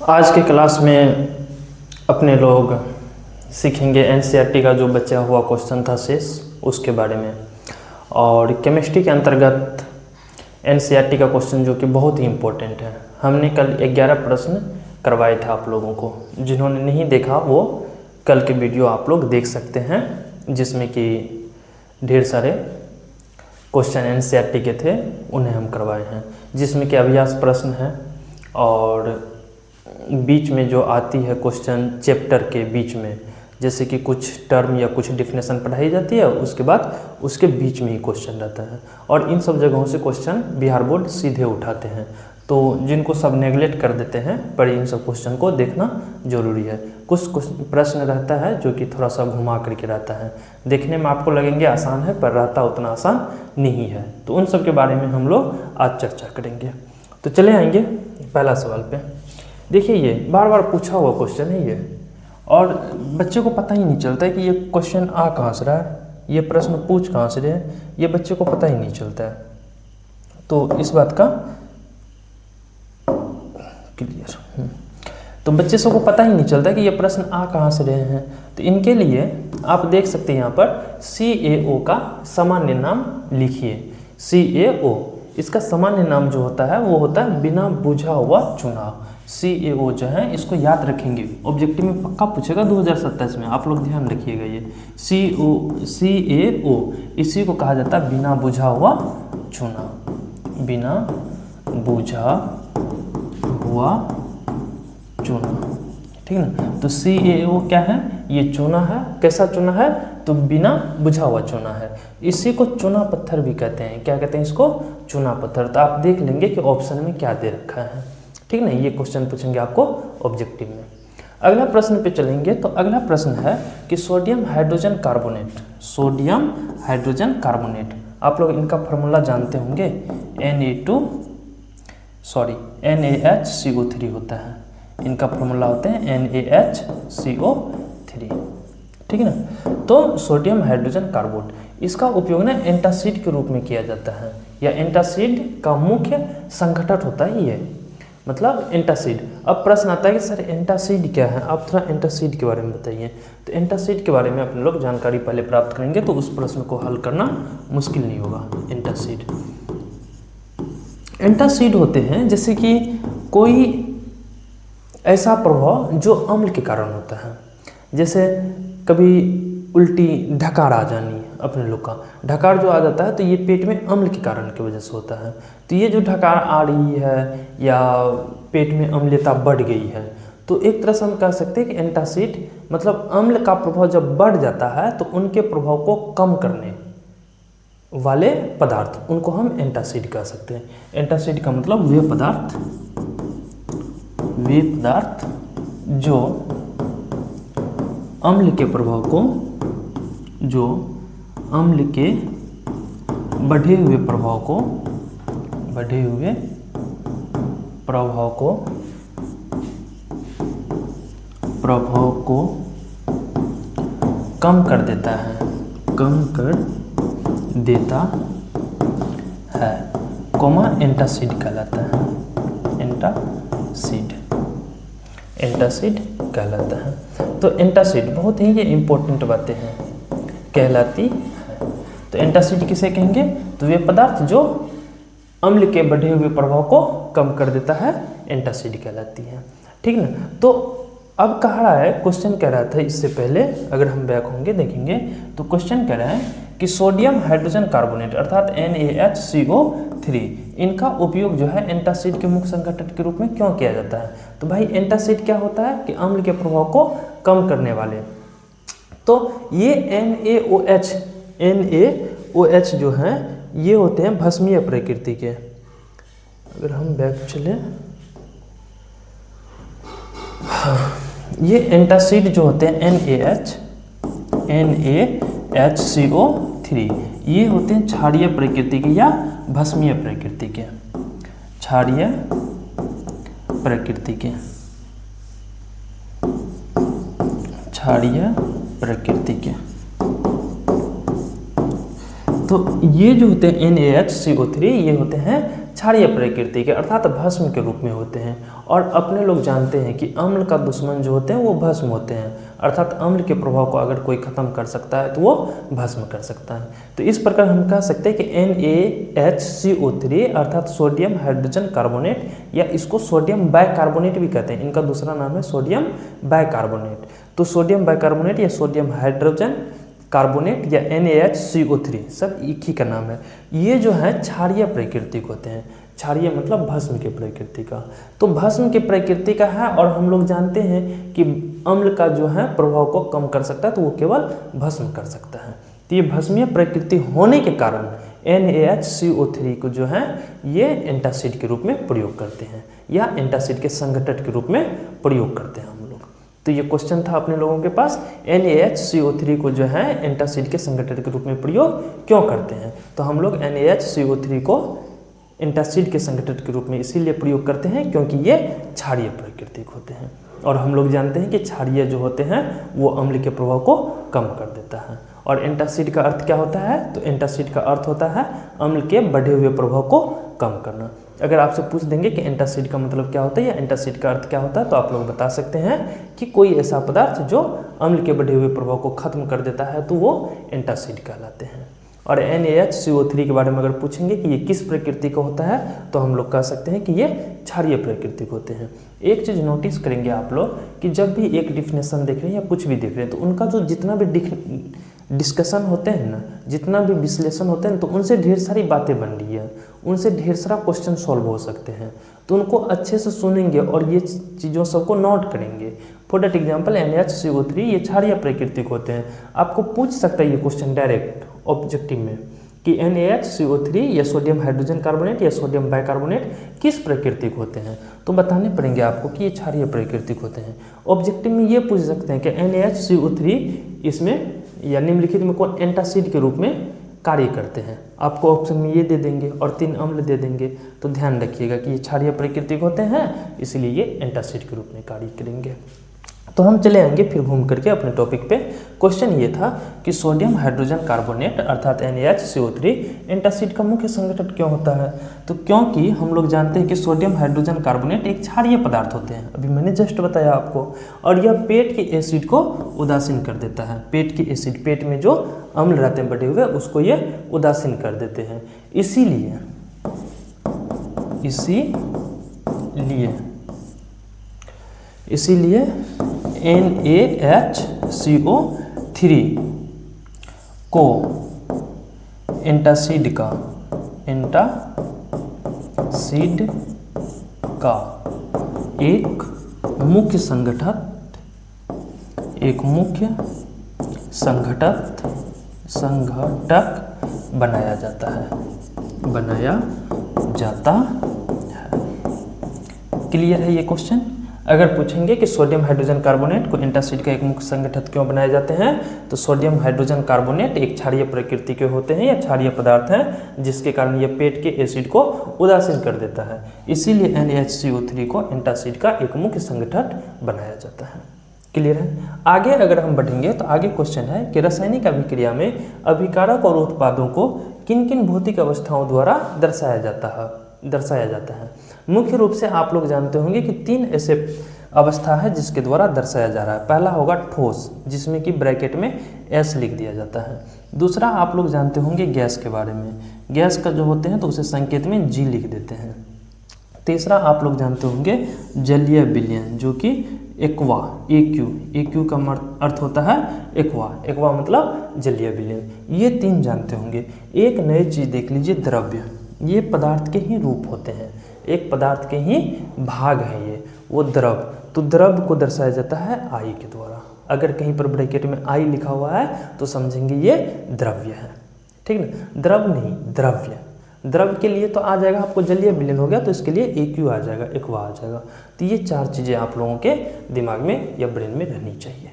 आज के क्लास में अपने लोग सीखेंगे एनसीईआरटी का जो बचा हुआ क्वेश्चन था शेष उसके बारे में, और केमिस्ट्री के अंतर्गत एनसीईआरटी का क्वेश्चन जो कि बहुत ही इम्पोर्टेंट है। हमने कल 11 प्रश्न करवाए थे आप लोगों को, जिन्होंने नहीं देखा वो कल के वीडियो आप लोग देख सकते हैं, जिसमें कि ढेर सारे क्वेश्चन एनसीईआरटी के थे उन्हें हम करवाए हैं, जिसमें कि अभ्यास प्रश्न है और बीच में जो आती है क्वेश्चन चैप्टर के बीच में, जैसे कि कुछ टर्म या कुछ डिफिनेशन पढ़ाई जाती है, उसके बाद उसके बीच में ही क्वेश्चन रहता है, और इन सब जगहों से क्वेश्चन बिहार बोर्ड सीधे उठाते हैं। तो जिनको सब नेगलेक्ट कर देते हैं, पर इन सब क्वेश्चन को देखना जरूरी है। कुछ प्रश्न रहता है जो कि थोड़ा सा घुमा करके रहता है, देखने में आपको लगेंगे आसान है पर रहता उतना आसान नहीं है। तो उन सब के बारे में हम लोग आज चर्चा करेंगे। तो चले आएंगे पहला सवाल पे। देखिए, ये बार बार पूछा हुआ क्वेश्चन है ये, और बच्चे को पता ही नहीं चलता है कि ये क्वेश्चन आ कहाँ से रहा है, ये प्रश्न पूछ कहाँ से रहे हैं, ये बच्चे को पता ही नहीं चलता है। तो इस बात का क्लियर, तो बच्चे सबको पता ही नहीं चलता कि ये प्रश्न आ कहाँ से रहे हैं। तो इनके लिए आप देख सकते हैं यहाँ पर CAO का सामान्य नाम लिखिए। CAO, इसका सामान्य नाम जो होता है वो होता है बिना बुझा हुआ चुनाव। CAO जो है इसको याद रखेंगे, ऑब्जेक्टिव में पक्का पूछेगा 2027 में, आप लोग ध्यान रखिएगा। ये CAO इसी को कहा जाता है बिना बुझा हुआ चुनाव, बिना बुझा हुआ चुना, ठीक है ना। तो CAO क्या है, ये चूना है। कैसा चूना है, तो बिना बुझा हुआ चूना है। इसी को चूना पत्थर भी कहते हैं। क्या कहते हैं इसको, चूना पत्थर। तो आप देख लेंगे कि ऑप्शन में क्या दे रखा है, ठीक ना। ये क्वेश्चन पूछेंगे आपको ऑब्जेक्टिव में। अगला प्रश्न पे चलेंगे। तो अगला प्रश्न है कि sodium hydrogen carbonate, sodium hydrogen carbonate, आप लोग इनका फॉर्मूला जानते होंगे, NaHCO3 होता है। इनका फॉर्मूला होते हैं NaHCO3, ठीक है ना। तो सोडियम हाइड्रोजन कार्बोनेट, इसका उपयोग ना एंटासिड के रूप में किया जाता है, या एंटासिड का मुख्य संघटक होता है ये, मतलब एंटासिड। अब प्रश्न आता है कि सर एंटासिड क्या है, आप थोड़ा एंटासिड के बारे में बताइए। तो एंटासिड के बारे में अपने लोग जानकारी पहले प्राप्त करेंगे तो उस प्रश्न को हल करना मुश्किल नहीं होगा। एंटासिड होते हैं जैसे कि कोई ऐसा प्रभाव जो अम्ल के कारण होता है, जैसे कभी उल्टी ढकार आ जानी, अपने लोग का ढकार जो आ जाता है तो ये पेट में अम्ल के कारण की वजह से होता है। तो ये जो ढकार आ रही है या पेट में अम्लता बढ़ गई है, तो एक तरह से हम कह सकते हैं कि एंटासिड मतलब अम्ल का प्रभाव जब बढ़ जाता है तो उनके प्रभाव को कम करने वाले पदार्थ, उनको हम एंटासिड कह सकते हैं। एंटासिड का मतलब वे पदार्थ जो अम्ल के प्रभाव को, जो अम्ल के बढ़े हुए प्रभाव को कम कर देता है, कोमा एंटासिड कहलाता है, एंटासिड कहलाता है। तो एंटासिड बहुत ही ये इंपॉर्टेंट बातें हैं, कहलाती है। तो एंटासिड किसे कहेंगे, तो वे पदार्थ जो अम्ल के बढ़े हुए प्रभाव को कम कर देता है, एंटासिड कहलाती है, ठीक ना। तो अब कह रहा है, क्वेश्चन कह रहा था इससे पहले, अगर हम बैक होंगे देखेंगे तो क्वेश्चन कह रहा है कि सोडियम हाइड्रोजन कार्बोनेट अर्थात NaHCO3, इनका उपयोग जो है एंटासिड के मुख्य संघटक के रूप में क्यों किया जाता है। तो भाई एंटासिड क्या होता है कि अम्ल के प्रभाव को कम करने वाले। तो ये NaOH जो हैं ये होते हैं भस्मीय प्रकृति के। अगर हम बैक चले, ये एंटासिड जो होते हैं NaHCO3, ये होते हैं क्षारीय प्रकृति के या भस्मीय प्रकृति के, क्षारीय प्रकृति के। तो ये जो होते हैं NaHCO3 ये होते हैं क्षारीय प्रकृति के अर्थात भस्म के रूप में होते हैं। और अपने लोग जानते हैं कि अम्ल का दुश्मन जो होते हैं वो भस्म होते हैं, अर्थात अम्ल के प्रभाव को अगर कोई ख़त्म कर सकता है तो वो भस्म कर सकता है। तो इस प्रकार हम कह सकते हैं कि NaHCO3 अर्थात सोडियम हाइड्रोजन कार्बोनेट, या इसको सोडियम बाइकार्बोनेट भी कहते हैं, इनका दूसरा नाम है सोडियम बाइकार्बोनेट। तो सोडियम बाइकार्बोनेट या सोडियम हाइड्रोजन कार्बोनेट या NaHCO3 सब एक ही का नाम है। ये जो है क्षारीय प्रकृति के होते हैं। क्षारीय मतलब भस्म के प्रकृति का। तो भस्म के प्रकृति का है, और हम लोग जानते हैं कि अम्ल का जो है प्रभाव को कम कर सकता है, तो वो केवल भस्म कर सकता है। तो ये भस्मीय प्रकृति होने के कारण NaHCO3 को जो है ये एंटासिड के रूप में प्रयोग करते हैं, या एंटासिड के संघटक के रूप में प्रयोग करते हैं हम लोग। तो ये क्वेश्चन था अपने लोगों के पास, NaHCO3 को जो है एंटासिड के संघटक के रूप में प्रयोग क्यों करते हैं। तो हम लोग NaHCO3 को एंटासिड के संघटक के रूप में इसीलिए प्रयोग करते हैं क्योंकि ये क्षारीय प्रकृति के होते हैं। और हम लोग जानते हैं कि क्षारीय जो होते हैं वो अम्ल के प्रभाव को कम कर देता है। और एंटासिड का अर्थ क्या होता है, तो एंटासिड का अर्थ होता है अम्ल के बढ़े हुए प्रभाव को कम करना। अगर आपसे पूछ देंगे कि एंटासिड का मतलब क्या होता है या एंटासिड का अर्थ क्या होता है, तो आप लोग बता सकते हैं कि कोई ऐसा पदार्थ जो अम्ल के बढ़े हुए प्रभाव को खत्म कर देता है तो वो एंटासिड कहलाते हैं। और NaHCO3 के बारे में अगर पूछेंगे कि ये किस प्रकृति का होता है, तो हम लोग कह सकते हैं कि ये क्षारीय प्रकृति के होते हैं। एक चीज़ नोटिस करेंगे आप लोग कि जब भी एक डिफिनेशन देख रहे हैं या कुछ भी देख रहे हैं, तो उनका जो जितना भी डिस्कशन होते हैं ना, जितना भी विश्लेषण होते हैं, तो उनसे ढेर सारी बातें बन रही है, उनसे ढेर सारा क्वेश्चन सॉल्व हो सकते हैं। तो उनको अच्छे से सुनेंगे और ये चीज़ों सबको नोट करेंगे। फॉर दैट एग्जाम्पल NaHCO3 ये क्षारीय प्रकृति के होते हैं। आपको पूछ सकता है ये क्वेश्चन डायरेक्ट ऑब्जेक्टिव में कि NaHCO3 या सोडियम हाइड्रोजन कार्बोनेट या सोडियम बाइकार्बोनेट किस प्रकृति के होते हैं, तो बताने पड़ेंगे आपको कि ये क्षारीय प्रकृति के होते हैं। ऑब्जेक्टिव में ये पूछ सकते हैं कि NaHCO3 इसमें या निम्नलिखित में कौन एंटासिड के रूप में कार्य करते हैं। आपको ऑप्शन में ये दे देंगे और 3 अम्ल दे देंगे। तो ध्यान रखिएगा कि ये क्षारीय प्रकृति के होते हैं, इसलिए ये एंटासिड के रूप में कार्य करेंगे। तो हम चले आएंगे फिर घूम करके अपने टॉपिक पे। क्वेश्चन ये था कि सोडियम हाइड्रोजन कार्बोनेट अर्थात NaHCO3 एंटासिड का मुख्य संघटक क्यों होता है। तो क्योंकि हम लोग जानते हैं कि सोडियम हाइड्रोजन कार्बोनेट एक क्षारीय पदार्थ होते हैं, अभी मैंने जस्ट बताया आपको, और यह पेट के एसिड को उदासीन कर देता है। पेट की एसिड, पेट में जो अम्ल रहते हैं बढ़े हुए, उसको ये उदासीन कर देते हैं। इसीलिए NaHCO3 को एंटासिड का एक मुख्य संघटक बनाया जाता है। क्लियर है ये क्वेश्चन। अगर पूछेंगे कि सोडियम हाइड्रोजन कार्बोनेट को एंटासिड का एक मुख्य संघटक क्यों बनाए जाते हैं, तो सोडियम हाइड्रोजन कार्बोनेट एक क्षारीय प्रकृति के होते हैं या क्षारीय पदार्थ हैं, जिसके कारण यह पेट के एसिड को उदासीन कर देता है। इसीलिए NaHCO3 को एंटासिड का एक मुख्य संघटक बनाया जाता है। क्लियर है। आगे अगर हम बढ़ेंगे तो आगे क्वेश्चन है कि रासायनिक अभिक्रिया में अभिकारक और उत्पादों को किन किन भौतिक अवस्थाओं द्वारा दर्शाया जाता है। मुख्य रूप से आप लोग जानते होंगे कि 3 ऐसे अवस्था है जिसके द्वारा दर्शाया जा रहा है। पहला होगा ठोस, जिसमें कि ब्रैकेट में S लिख दिया जाता है। दूसरा आप लोग जानते होंगे गैस के बारे में, गैस का जो होते हैं तो उसे संकेत में G लिख देते हैं। तीसरा आप लोग जानते होंगे जलीय विलयन, जो कि एक्वा, AQ का अर्थ होता है एक्वा मतलब जलीय विलयन। ये 3 जानते होंगे। एक नई चीज़ देख लीजिए, द्रव्य। ये पदार्थ के ही रूप होते हैं, एक पदार्थ के ही भाग हैं ये, वो द्रव। तो द्रव को दर्शाया जाता है I के द्वारा। अगर कहीं पर ब्रैकेट में I लिखा हुआ है तो समझेंगे ये द्रव्य है, ठीक ना। द्रव नहीं, द्रव्य। द्रव के लिए तो आ जाएगा आपको जलीय विलयन हो गया, तो इसके लिए AQ आ जाएगा, एक्वा आ जाएगा। तो ये 4 चीज़ें आप लोगों के दिमाग में या ब्रेन में रहनी चाहिए,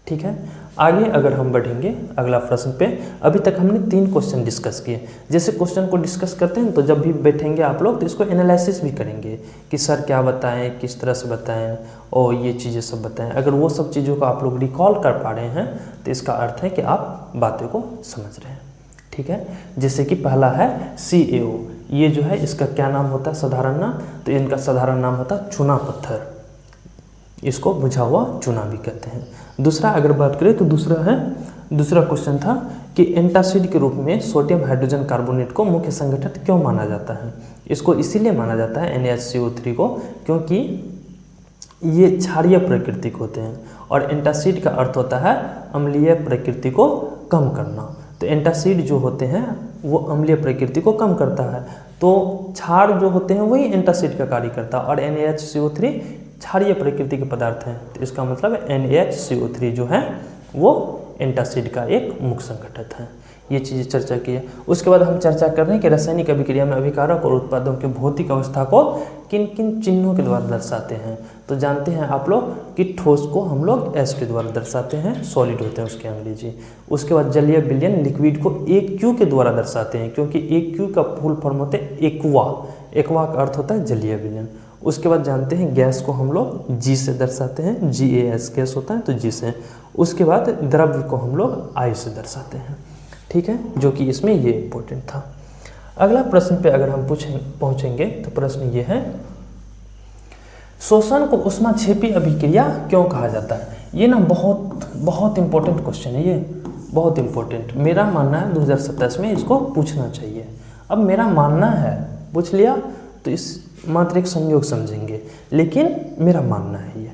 ठीक है। आगे अगर हम बढ़ेंगे अगला प्रश्न पे, अभी तक हमने 3 क्वेश्चन डिस्कस किए। जैसे क्वेश्चन को डिस्कस करते हैं तो जब भी बैठेंगे आप लोग तो इसको एनालिसिस भी करेंगे कि सर क्या बताएं, किस तरह से बताएं और ये चीज़ें सब बताएं। अगर वो सब चीज़ों को आप लोग रिकॉल कर पा रहे हैं तो इसका अर्थ है कि आप बातों को समझ रहे हैं, ठीक है। जैसे कि पहला है CaO। ये जो है इसका क्या नाम होता है साधारण नाम, तो इनका साधारण नाम होता है चूना पत्थर, इसको बुझा हुआ चूना भी कहते हैं। दूसरा अगर बात करें तो दूसरा क्वेश्चन था कि एंटासिड के रूप में सोडियम हाइड्रोजन कार्बोनेट को मुख्य संगठक क्यों माना जाता है। इसको इसीलिए माना जाता है NaHCO3 को क्योंकि ये क्षारीय प्रकृति के होते हैं और एंटासिड का अर्थ होता है अम्लीय प्रकृति को कम करना। तो एंटासिड जो होते हैं वो अम्लीय प्रकृति को कम करता है, तो क्षार जो होते हैं वही एंटासिड का कार्य करता है और NaHCO3 क्षारीय प्रकृति के पदार्थ हैं, तो इसका मतलब NaHCO3 जो है वो एंटासिड का एक मुख्य संघटक है। ये चीज़ें चर्चा की है। उसके बाद हम चर्चा कर रहे हैं कि रासायनिक अभिक्रिया में अभिकारक और उत्पादों के भौतिक अवस्था को किन किन चिन्हों के द्वारा दर्शाते हैं। तो जानते हैं आप लोग कि ठोस को हम लोग S के द्वारा दर्शाते हैं, सॉलिड होते हैं उसके अंग्रेजी। उसके बाद जलीय विलयन लिक्विड को AQ के द्वारा दर्शाते हैं क्योंकि AQ का फुल फॉर्म होता है एक्वा, एक्वा का अर्थ होता है जलीय विलयन। उसके बाद जानते हैं गैस को हम लोग G से दर्शाते हैं, GAS गैस होता है तो G से। उसके बाद द्रव्य को हम लोग I से दर्शाते हैं, ठीक है, जो कि इसमें ये इम्पोर्टेंट था। अगला प्रश्न पे अगर हम पहुँचेंगे तो प्रश्न ये है, शोषण को ऊष्माक्षेपी अभिक्रिया क्यों कहा जाता है। ये ना बहुत इंपॉर्टेंट क्वेश्चन है, ये बहुत इंपॉर्टेंट। मेरा मानना है 2027 में इसको पूछना चाहिए। अब मेरा मानना है, पूछ लिया तो इस मात्र एक संयोग समझेंगे, लेकिन मेरा मानना है ये,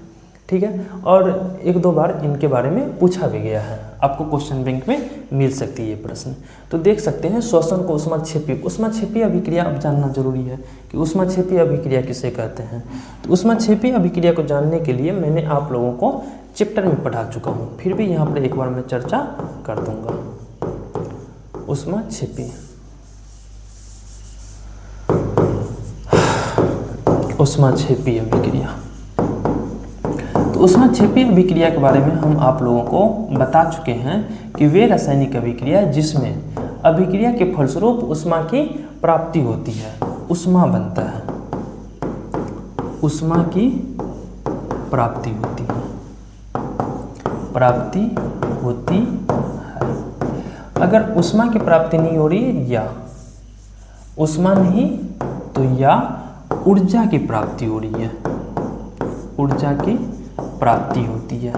ठीक है। और एक दो बार इनके बारे में पूछा भी गया है, आपको क्वेश्चन बैंक में मिल सकती है ये प्रश्न। तो देख सकते हैं शोषण को ऊष्माक्षेपी अभिक्रिया अब जानना जरूरी है कि ऊष्माक्षेपी अभिक्रिया किसे कहते हैं। तो ऊष्माक्षेपी अभिक्रिया को जानने के लिए मैंने आप लोगों को चैप्टर में पढ़ा चुका हूँ, फिर भी यहाँ पर एक बार मैं चर्चा कर दूंगा। ऊष्माक्षेपी अभिक्रिया, तो ऊष्माक्षेपी अभिक्रिया के बारे में हम आप लोगों को बता चुके हैं कि वे रासायनिक अभिक्रिया जिसमें अभिक्रिया के फलस्वरूप ऊष्मा की प्राप्ति होती है, ऊष्मा बनता है, ऊष्मा की प्राप्ति होती है, अगर ऊष्मा की प्राप्ति नहीं हो रही या ऊष्मा नहीं तो या ऊर्जा की प्राप्ति हो रही है, ऊर्जा की प्राप्ति होती है।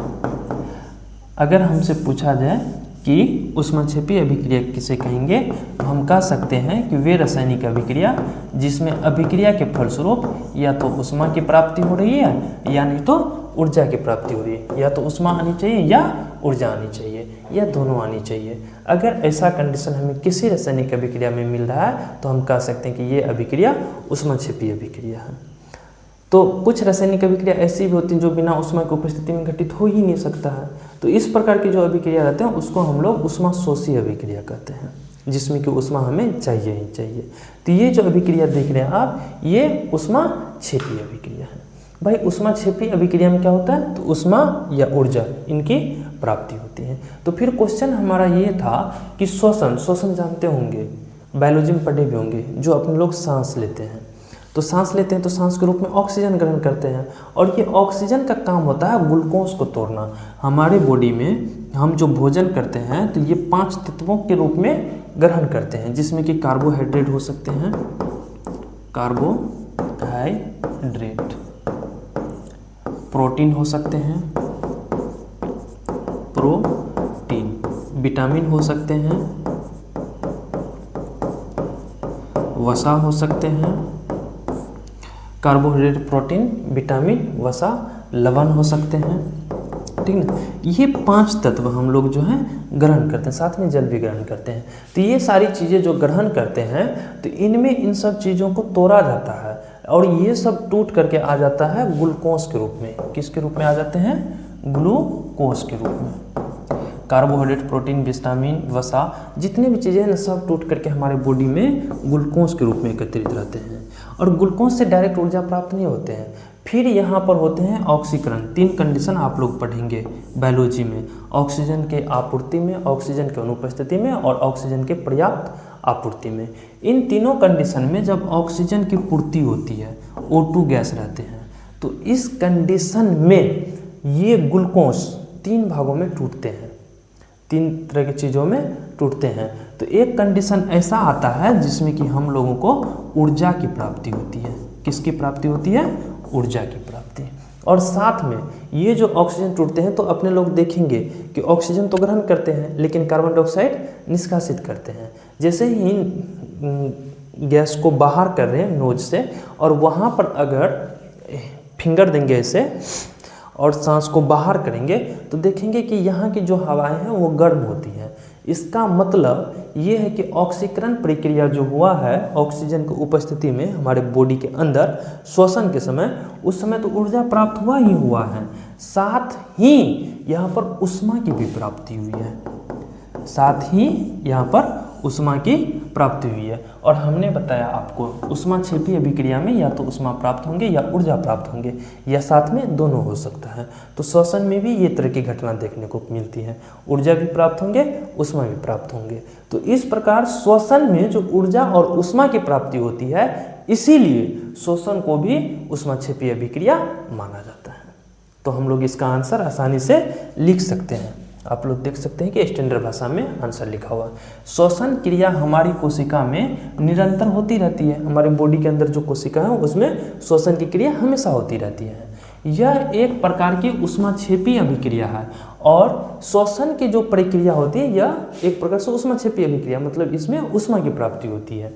अगर हमसे पूछा जाए कि ऊष्माक्षेपी अभिक्रिया किसे कहेंगे, तो हम कह सकते हैं कि वे रासायनिक अभिक्रिया जिसमें अभिक्रिया के फलस्वरूप या तो ऊष्मा की प्राप्ति हो रही है या नहीं तो ऊर्जा की प्राप्ति हो रही है, या तो ऊष्मा आनी चाहिए या ऊर्जा आनी चाहिए या दोनों आनी चाहिए। अगर ऐसा कंडीशन हमें किसी रासायनिक अभिक्रिया में मिल रहा है तो हम कह सकते हैं कि ये अभिक्रिया ऊष्माक्षेपी अभिक्रिया है। तो कुछ रासायनिक अभिक्रिया ऐसी भी होती हैं जो बिना ऊष्मा की उपस्थिति में घटित हो ही नहीं सकता है, तो इस प्रकार की जो अभिक्रिया रहते हैं उसको हम लोग ऊष्मा शोषी अभिक्रिया कहते हैं, जिसमें कि ऊष्मा हमें चाहिए ही चाहिए। तो ये जो अभिक्रिया देख रहे हैं आप, ये ऊष्माक्षेपी अभिक्रिया है। भाई ऊष्माक्षेपी अभिक्रिया में क्या होता है, तो ऊष्मा या ऊर्जा इनकी प्राप्ति होती है। तो फिर क्वेश्चन हमारा ये था कि श्वसन जानते होंगे, बायोलॉजी में पढ़े भी होंगे, जो अपने लोग सांस लेते हैं। तो सांस लेते हैं तो सांस के रूप में ऑक्सीजन ग्रहण करते हैं, और ये ऑक्सीजन का काम होता है ग्लूकोज को तोड़ना। हमारे बॉडी में हम जो भोजन करते हैं तो ये 5 तत्वों के रूप में ग्रहण करते हैं, जिसमें कि कार्बोहाइड्रेट हो सकते हैं, कार्बोहाइड्रेट, प्रोटीन हो सकते हैं, प्रोटीन, विटामिन हो सकते हैं, वसा हो सकते हैं, कार्बोहाइड्रेट, प्रोटीन, विटामिन, वसा, लवण हो सकते हैं, ठीक ना। ये 5 तत्व हम लोग जो है ग्रहण करते हैं, साथ में जल भी ग्रहण करते हैं। तो ये सारी चीज़ें जो ग्रहण करते हैं तो इनमें इन सब चीज़ों को तोड़ा जाता है और ये सब टूट करके आ जाता है ग्लूकोज के रूप में। किसके रूप में आ जाते हैं, ग्लूकोज के रूप में। कार्बोहाइड्रेट, प्रोटीन, विटामिन, वसा, जितने भी चीज़ें हैं सब टूट करके हमारे बॉडी में ग्लूकोज के रूप में एकत्रित रहते हैं, और ग्लूकोज से डायरेक्ट ऊर्जा प्राप्त नहीं होते हैं। फिर यहाँ पर होते हैं ऑक्सीकरण। 3 कंडीशन आप लोग पढ़ेंगे बायोलॉजी में, ऑक्सीजन के आपूर्ति में, ऑक्सीजन के अनुपस्थिति में और ऑक्सीजन के पर्याप्त आपूर्ति में। इन तीनों कंडीशन में जब ऑक्सीजन की पूर्ति होती है, O2 गैस रहते हैं, तो इस कंडीशन में ये ग्लूकोज 3 भागों में टूटते हैं, 3 तरह की चीज़ों में टूटते हैं। तो एक कंडीशन ऐसा आता है जिसमें कि हम लोगों को ऊर्जा की प्राप्ति होती है। किसकी प्राप्ति होती है? ऊर्जा की प्राप्ति। और साथ में ये जो ऑक्सीजन टूटते हैं तो अपने लोग देखेंगे कि ऑक्सीजन तो ग्रहण करते हैं लेकिन कार्बन डाइऑक्साइड निष्कासित करते हैं। जैसे ही गैस को बाहर कर रहे हैं नोज से और वहाँ पर अगर फिंगर देंगे ऐसे और सांस को बाहर करेंगे तो देखेंगे कि यहाँ की जो हवाएं हैं वो गर्म होती हैं। इसका मतलब ये है कि ऑक्सीकरण प्रक्रिया जो हुआ है ऑक्सीजन की उपस्थिति में हमारे बॉडी के अंदर श्वसन के समय, उस समय तो ऊर्जा प्राप्त हुआ ही हुआ है, साथ ही यहाँ पर ऊष्मा की भी प्राप्ति हुई है, साथ ही यहाँ पर ऊष्मा की प्राप्ति हुई है। और हमने बताया आपको ऊष्माक्षेपीय अभिक्रिया में या तो ऊष्मा प्राप्त होंगे या ऊर्जा प्राप्त होंगे या साथ में दोनों हो सकता है। तो श्वसन में भी ये तरह की घटना देखने को मिलती है, ऊर्जा भी प्राप्त होंगे, ऊष्मा भी प्राप्त होंगे। तो इस प्रकार श्वसन में जो ऊर्जा और ऊष्मा की प्राप्ति होती है इसीलिए श्वसन को भी ऊष्माक्षेपीय अभिक्रिया माना जाता है। तो हम लोग इसका आंसर आसानी से लिख सकते हैं। आप लोग देख सकते हैं कि स्टैंडर्ड भाषा में आंसर लिखा हुआ है। श्वसन क्रिया हमारी कोशिका में निरंतर होती रहती है। हमारे बॉडी के अंदर जो कोशिका है उसमें श्वसन की क्रिया हमेशा होती रहती है। यह एक प्रकार की ऊष्माक्षेपीय अभिक्रिया है और श्वसन की जो प्रक्रिया होती है यह एक प्रकार से ऊष्माक्षेपीय अभिक्रिया, मतलब इसमें ऊष्मा की प्राप्ति होती है।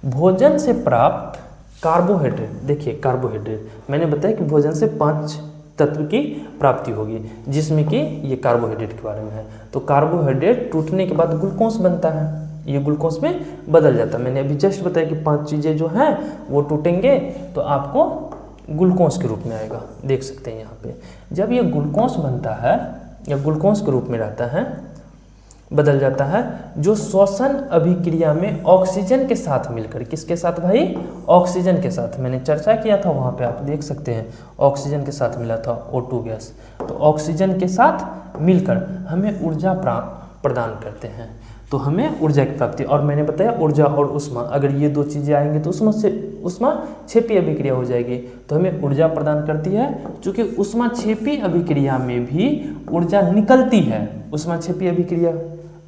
भोजन से प्राप्त कार्बोहाइड्रेट, देखिए कार्बोहाइड्रेट मैंने बताया कि भोजन से 5 तत्व की प्राप्ति होगी जिसमें कि ये कार्बोहाइड्रेट के बारे में है। तो कार्बोहाइड्रेट टूटने के बाद ग्लूकोज बनता है, ये ग्लूकोज में बदल जाता है। मैंने अभी जस्ट बताया कि 5 चीज़ें जो हैं वो टूटेंगे तो आपको ग्लूकोज के रूप में आएगा, देख सकते हैं यहाँ पे। जब ये ग्लूकोज बनता है या ग्लूकोज के रूप में रहता है, बदल जाता है, जो श्वसन अभिक्रिया में ऑक्सीजन के साथ मिलकर, किसके साथ भाई? ऑक्सीजन के साथ, मैंने चर्चा किया था वहाँ पे आप देख सकते हैं ऑक्सीजन के साथ मिला था O2 गैस। तो ऑक्सीजन के साथ मिलकर हमें ऊर्जा प्रदान करते हैं, तो हमें ऊर्जा की प्राप्ति। और मैंने बताया ऊर्जा और ऊष्मा, अगर ये 2 चीज़ें आएंगी तो ऊष्माक्षेपीय अभिक्रिया हो जाएगी, तो हमें ऊर्जा प्रदान करती है। चूँकि ऊष्माक्षेपीय अभिक्रिया में भी ऊर्जा निकलती है, ऊष्माक्षेपीय अभिक्रिया,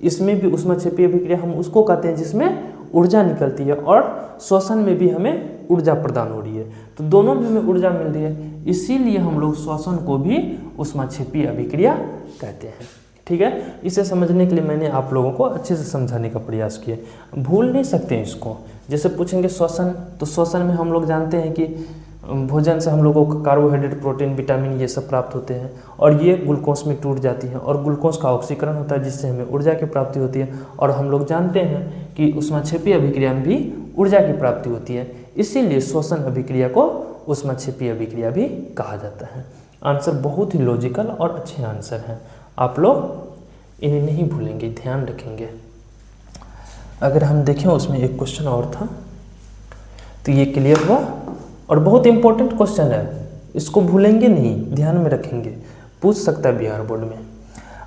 इसमें भी ऊष्माक्षेपीय अभिक्रिया हम उसको कहते हैं जिसमें ऊर्जा निकलती है, और श्वसन में भी हमें ऊर्जा प्रदान हो रही है। तो दोनों में हमें ऊर्जा मिल रही है, इसीलिए हम लोग श्वसन को भी ऊष्माक्षेपीय अभिक्रिया कहते हैं। ठीक है, इसे समझने के लिए मैंने आप लोगों को अच्छे से समझाने का प्रयास किया। भूल नहीं सकते इसको। जैसे पूछेंगे श्वसन, तो श्वसन में हम लोग जानते हैं कि भोजन से हम लोगों को कार्बोहाइड्रेट, प्रोटीन, विटामिन ये सब प्राप्त होते हैं और ये ग्लूकोज में टूट जाती है और ग्लूकोज का ऑक्सीकरण होता है जिससे हमें ऊर्जा की प्राप्ति होती है। और हम लोग जानते हैं कि ऊष्माक्षेपीय अभिक्रिया में भी ऊर्जा की प्राप्ति होती है, इसीलिए श्वसन अभिक्रिया को ऊष्माक्षेपीय अभिक्रिया भी कहा जाता है। आंसर बहुत ही लॉजिकल और अच्छे आंसर हैं, आप लोग इन्हें नहीं भूलेंगे, ध्यान रखेंगे। अगर हम देखें उसमें एक क्वेश्चन और था तो ये क्लियर हुआ, और बहुत इंपॉर्टेंट क्वेश्चन है, इसको भूलेंगे नहीं, ध्यान में रखेंगे, पूछ सकता है बिहार बोर्ड में।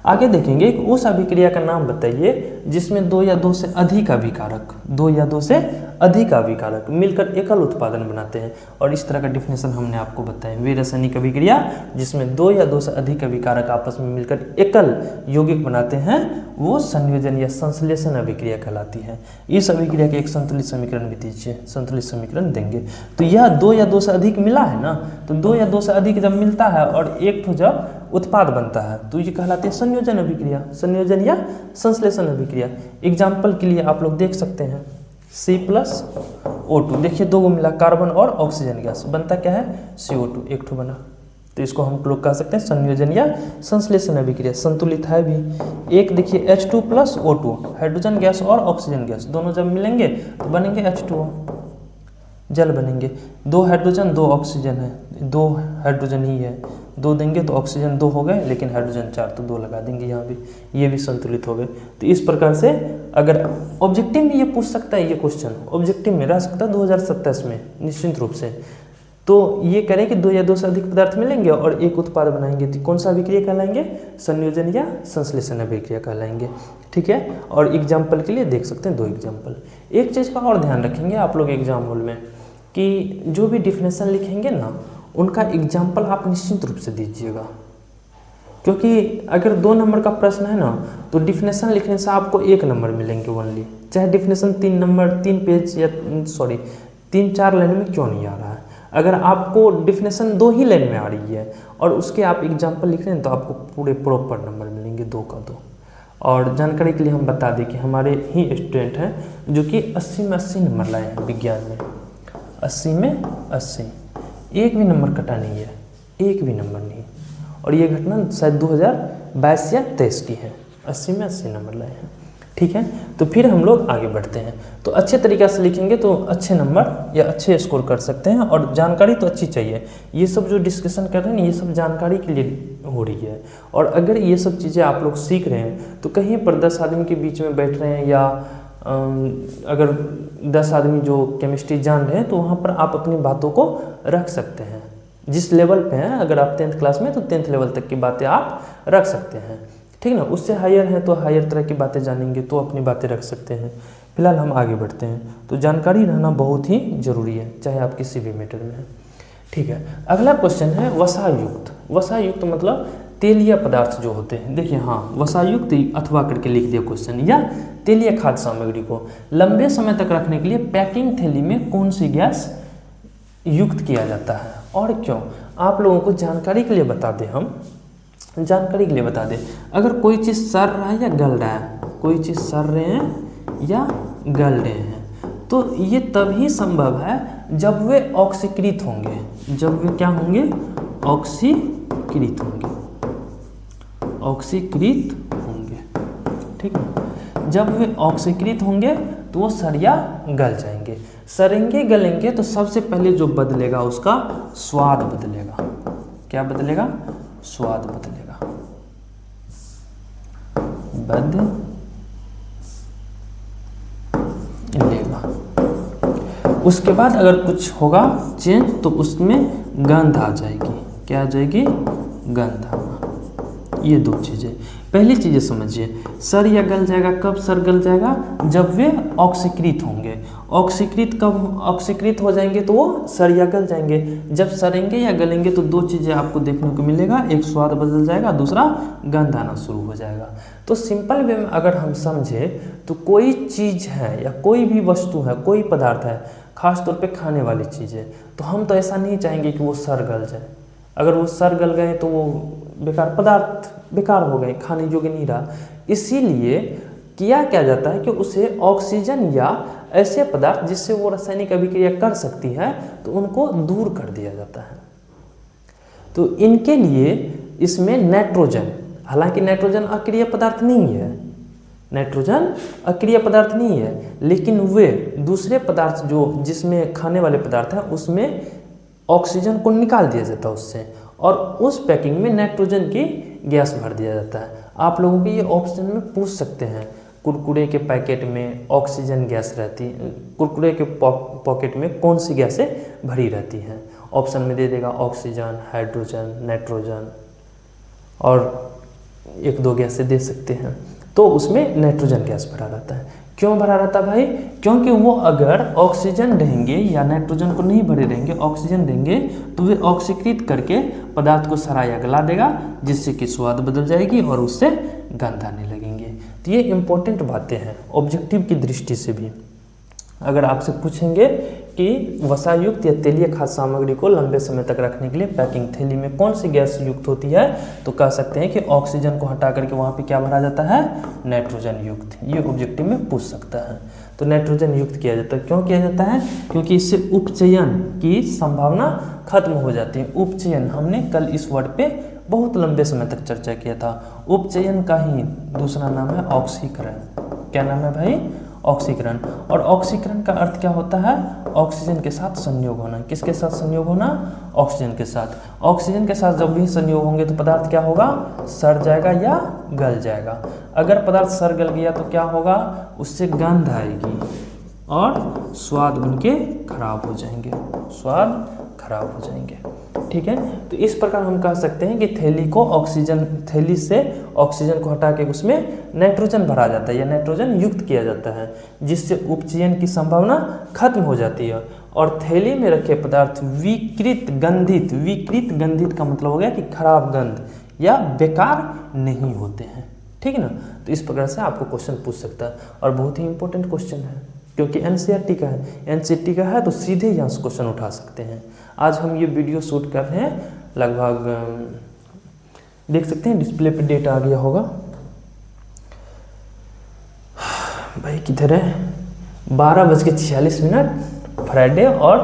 आगे देखेंगे कि उस अभिक्रिया का नाम बताइए जिसमें 2 या 2 से अधिक अभिकारक, 2 या 2 से अधिक अभिकारक मिलकर एकल उत्पादन बनाते हैं। और इस तरह का डिफिनेशन हमने आपको बताया, वे रासायनिक अभिक्रिया जिसमें 2 या 2 से अधिक अभिकारक आपस में मिलकर एकल यौगिक बनाते हैं वो संयोजन या संश्लेषण अभिक्रिया कहलाती है। इस अभिक्रिया के एक संतुलित समीकरण भी दीजिए, संतुलित समीकरण देंगे। तो यह 2 या 2 से अधिक मिला है ना, तो 2 या 2 से अधिक जब मिलता है और एक तो जब उत्पाद बनता है तो ये कहलाती है संयोजन अभिक्रिया, संयोजन या संश्लेषण अभिक्रिया। एग्जाम्पल के लिए आप लोग देख सकते हैं C+O2, देखिए 2 मिला, कार्बन और ऑक्सीजन गैस, बनता क्या है? CO2, एक ठो बना। तो इसको हम लोग कह सकते हैं संयोजन या संश्लेषण अभिक्रिया, संतुलित है भी। एक देखिए H2+O2, हाइड्रोजन गैस और ऑक्सीजन गैस दोनों जब मिलेंगे तो बनेंगे H2O, जल बनेंगे। 2 हाइड्रोजन 2 ऑक्सीजन है, 2 हाइड्रोजन ही है, 2 देंगे तो ऑक्सीजन 2 हो गए, लेकिन हाइड्रोजन 4 तो 2 लगा देंगे यहाँ भी, ये भी संतुलित हो गए। तो इस प्रकार से अगर ऑब्जेक्टिव में ये पूछ सकता है, ये क्वेश्चन ऑब्जेक्टिव में रह सकता है 2027 में निश्चित रूप से। तो ये करें कि 2 या 2 से अधिक पदार्थ मिलेंगे और एक उत्पाद बनाएंगे, तो कौन सा अभिक्रिया कहलाएंगे? संयोजन या संश्लेषण अभिक्रिया कहलाएंगे। ठीक है, और एग्जाम्पल के लिए देख सकते हैं 2 एग्जाम्पल। एक चीज़ का और ध्यान रखेंगे आप लोग एग्जाम हॉल में कि जो भी डिफिनेशन लिखेंगे ना उनका एग्जाम्पल आप निश्चित रूप से दीजिएगा। क्योंकि अगर 2 नंबर का प्रश्न है ना तो डिफिनेशन लिखने से आपको 1 नंबर मिलेंगे ओनली, चाहे डिफिनेशन 3 नंबर 3 पेज या 3-4 लाइन में क्यों नहीं आ रहा है। अगर आपको डिफिनेशन 2 ही लाइन में आ रही है और उसके आप एग्जाम्पल लिख रहे हैं तो आपको पूरे प्रॉपर नंबर मिलेंगे 2 का 2। और जानकारी के लिए हम बता दें कि हमारे ही स्टूडेंट हैं जो कि 80 में 80 नंबर लाए हैं विज्ञान में, 80 में 80, एक भी नंबर कटा नहीं है, एक भी नंबर नहीं। और ये घटना शायद 2022 या 23 की है, 80 में 80 नंबर लाए हैं। ठीक है, तो फिर हम लोग आगे बढ़ते हैं। तो अच्छे तरीक़े से लिखेंगे तो अच्छे नंबर या अच्छे स्कोर कर सकते हैं। और जानकारी तो अच्छी चाहिए, ये सब जो डिस्कशन कर रहे हैं ये सब जानकारी के लिए हो रही है। और अगर ये सब चीज़ें आप लोग सीख रहे हैं तो कहीं पर 10 आदमी के बीच में बैठ रहे हैं या अगर 10 आदमी जो केमिस्ट्री जान रहे हैं तो वहाँ पर आप अपनी बातों को रख सकते हैं। जिस लेवल पे हैं, अगर आप 10th क्लास में तो 10th लेवल तक की बातें आप रख सकते हैं, ठीक ना। उससे हायर हैं तो हायर तरह की बातें जानेंगे तो अपनी बातें रख सकते हैं। फिलहाल हम आगे बढ़ते हैं। तो जानकारी रहना बहुत ही ज़रूरी है, चाहे आप किसी भी मैटर में हैं। ठीक है, अगला क्वेश्चन है वसायुक्त। वसायुक्त मतलब तेलीय पदार्थ जो होते हैं। देखिए हाँ, वसायुक्त अथवा करके लिख दिया क्वेश्चन। या तेलीय खाद्य सामग्री को लंबे समय तक रखने के लिए पैकिंग थैली में कौन सी गैस युक्त किया जाता है और क्यों। आप लोगों को जानकारी के लिए बता दें, हम जानकारी के लिए बता दें, अगर कोई चीज़ सड़ रहा है या गल रहा है, कोई चीज़ सड़ रहे हैं या गल रहे हैं तो ये तभी संभव है जब वे ऑक्सीकृत होंगे। जब वे क्या होंगे, ऑक्सीकृत होंगे, ऑक्सीकृत होंगे। ठीक है, जब वे ऑक्सीकृत होंगे तो वो सड़ या गल जाएंगे। सड़ेंगे गलेंगे तो सबसे पहले जो बदलेगा उसका स्वाद बदलेगा। क्या बदलेगा, स्वाद बदलेगा, बदलेगा। उसके बाद अगर कुछ होगा चेंज तो उसमें गंध आ जाएगी। क्या आ जाएगी, गंध आना। ये 2 चीज़ें, पहली चीज़ें समझिए, सड़ या गल जाएगा। कब सड़ गल जाएगा, जब वे ऑक्सीकृत होंगे। ऑक्सीकृत कब ऑक्सीकृत हो जाएंगे तो वो सड़ या गल जाएंगे। जब सड़ेंगे या गलेंगे तो 2 चीज़ें आपको देखने को मिलेगा, एक स्वाद बदल जाएगा, दूसरा गंध आना शुरू हो जाएगा। तो सिंपल वे में अगर हम समझे तो कोई चीज़ है या कोई भी वस्तु है, कोई पदार्थ है, खास तौर पे खाने वाली चीज़ है, तो हम तो ऐसा नहीं चाहेंगे कि वो सड़ गल जाए। अगर वो सड़ गल गए तो वो बेकार पदार्थ बेकार हो गए, खाने योग्य नहीं रहा। इसीलिए किया क्या जाता है कि उसे ऑक्सीजन या ऐसे पदार्थ जिससे वो रासायनिक अभिक्रिया कर सकती है तो उनको दूर कर दिया जाता है। तो इनके लिए इसमें नाइट्रोजन, हालांकि नाइट्रोजन अक्रिय पदार्थ नहीं है, नाइट्रोजन अक्रिय पदार्थ नहीं है, लेकिन वे दूसरे पदार्थ जो जिसमें खाने वाले पदार्थ हैं उसमें ऑक्सीजन को निकाल दिया जाता है उससे, और उस पैकिंग में नाइट्रोजन की गैस भर दिया जाता है। आप लोगों के ये ऑप्शन में पूछ सकते हैं, कुरकुरे के पैकेट में ऑक्सीजन गैस रहती है, कुरकुरे के पॉकेट में कौन सी गैसें भरी रहती हैं। ऑप्शन में दे देगा ऑक्सीजन, हाइड्रोजन, नाइट्रोजन और 1-2 गैसें दे सकते हैं। तो उसमें नाइट्रोजन गैस भरा रहता है। क्यों भरा रहता है भाई, क्योंकि वो अगर ऑक्सीजन रहेंगे या नाइट्रोजन को नहीं भरे रहेंगे, ऑक्सीजन रहेंगे तो वे ऑक्सीकृत करके पदार्थ को सड़ा या गला देगा, जिससे कि स्वाद बदल जाएगी और उससे गंध आने लगेंगे। तो ये इंपॉर्टेंट बातें हैं ऑब्जेक्टिव की दृष्टि से भी। अगर आपसे पूछेंगे कि वसायुक्त या तेलीय खाद्य सामग्री को लंबे समय तक रखने के लिए पैकिंग थैली में कौन सी गैस युक्त होती है, तो कह सकते हैं कि ऑक्सीजन को हटा करके वहाँ पे क्या भरा जाता है, नाइट्रोजन युक्त। ये ऑब्जेक्टिव में पूछ सकता है। तो नाइट्रोजन युक्त किया जाता है। क्यों किया जाता है, क्योंकि इससे उपचयन की संभावना खत्म हो जाती है। उपचयन, हमने कल इस वर्ड पे बहुत लंबे समय तक चर्चा किया था। उपचयन का ही दूसरा नाम है ऑक्सीकरण। क्या नाम है भाई, ऑक्सीकरण। और ऑक्सीकरण का अर्थ क्या होता है, ऑक्सीजन के साथ संयोग होना। किसके साथ संयोग होना, ऑक्सीजन के साथ। ऑक्सीजन के साथ जब भी संयोग होंगे तो पदार्थ क्या होगा, सड़ जाएगा या गल जाएगा। अगर पदार्थ सड़ गल गया तो क्या होगा, उससे गंध आएगी और स्वाद उनके खराब हो जाएंगे, स्वाद खराब हो जाएंगे। ठीक है, तो इस प्रकार हम कह सकते हैं कि थैली को ऑक्सीजन, थैली से ऑक्सीजन को हटा के उसमें नाइट्रोजन भरा जाता है या नाइट्रोजन युक्त किया जाता है, जिससे उपचयन की संभावना खत्म हो जाती है और थैली में रखे पदार्थ विकृत गंधित, विकृत गंधित का मतलब हो गया कि खराब गंध या बेकार नहीं होते हैं। ठीक है ना, तो इस प्रकार से आपको क्वेश्चन पूछ सकता है और बहुत ही इंपॉर्टेंट क्वेश्चन है क्योंकि एनसीईआरटी का है, एनसीईआरटी का है तो सीधे यहाँ से क्वेश्चन उठा सकते हैं। आज हम ये वीडियो शूट कर रहे हैं, लगभग देख सकते हैं डिस्प्ले पे डेट आ गया होगा भाई, किधर है, 12:46 फ्राइडे और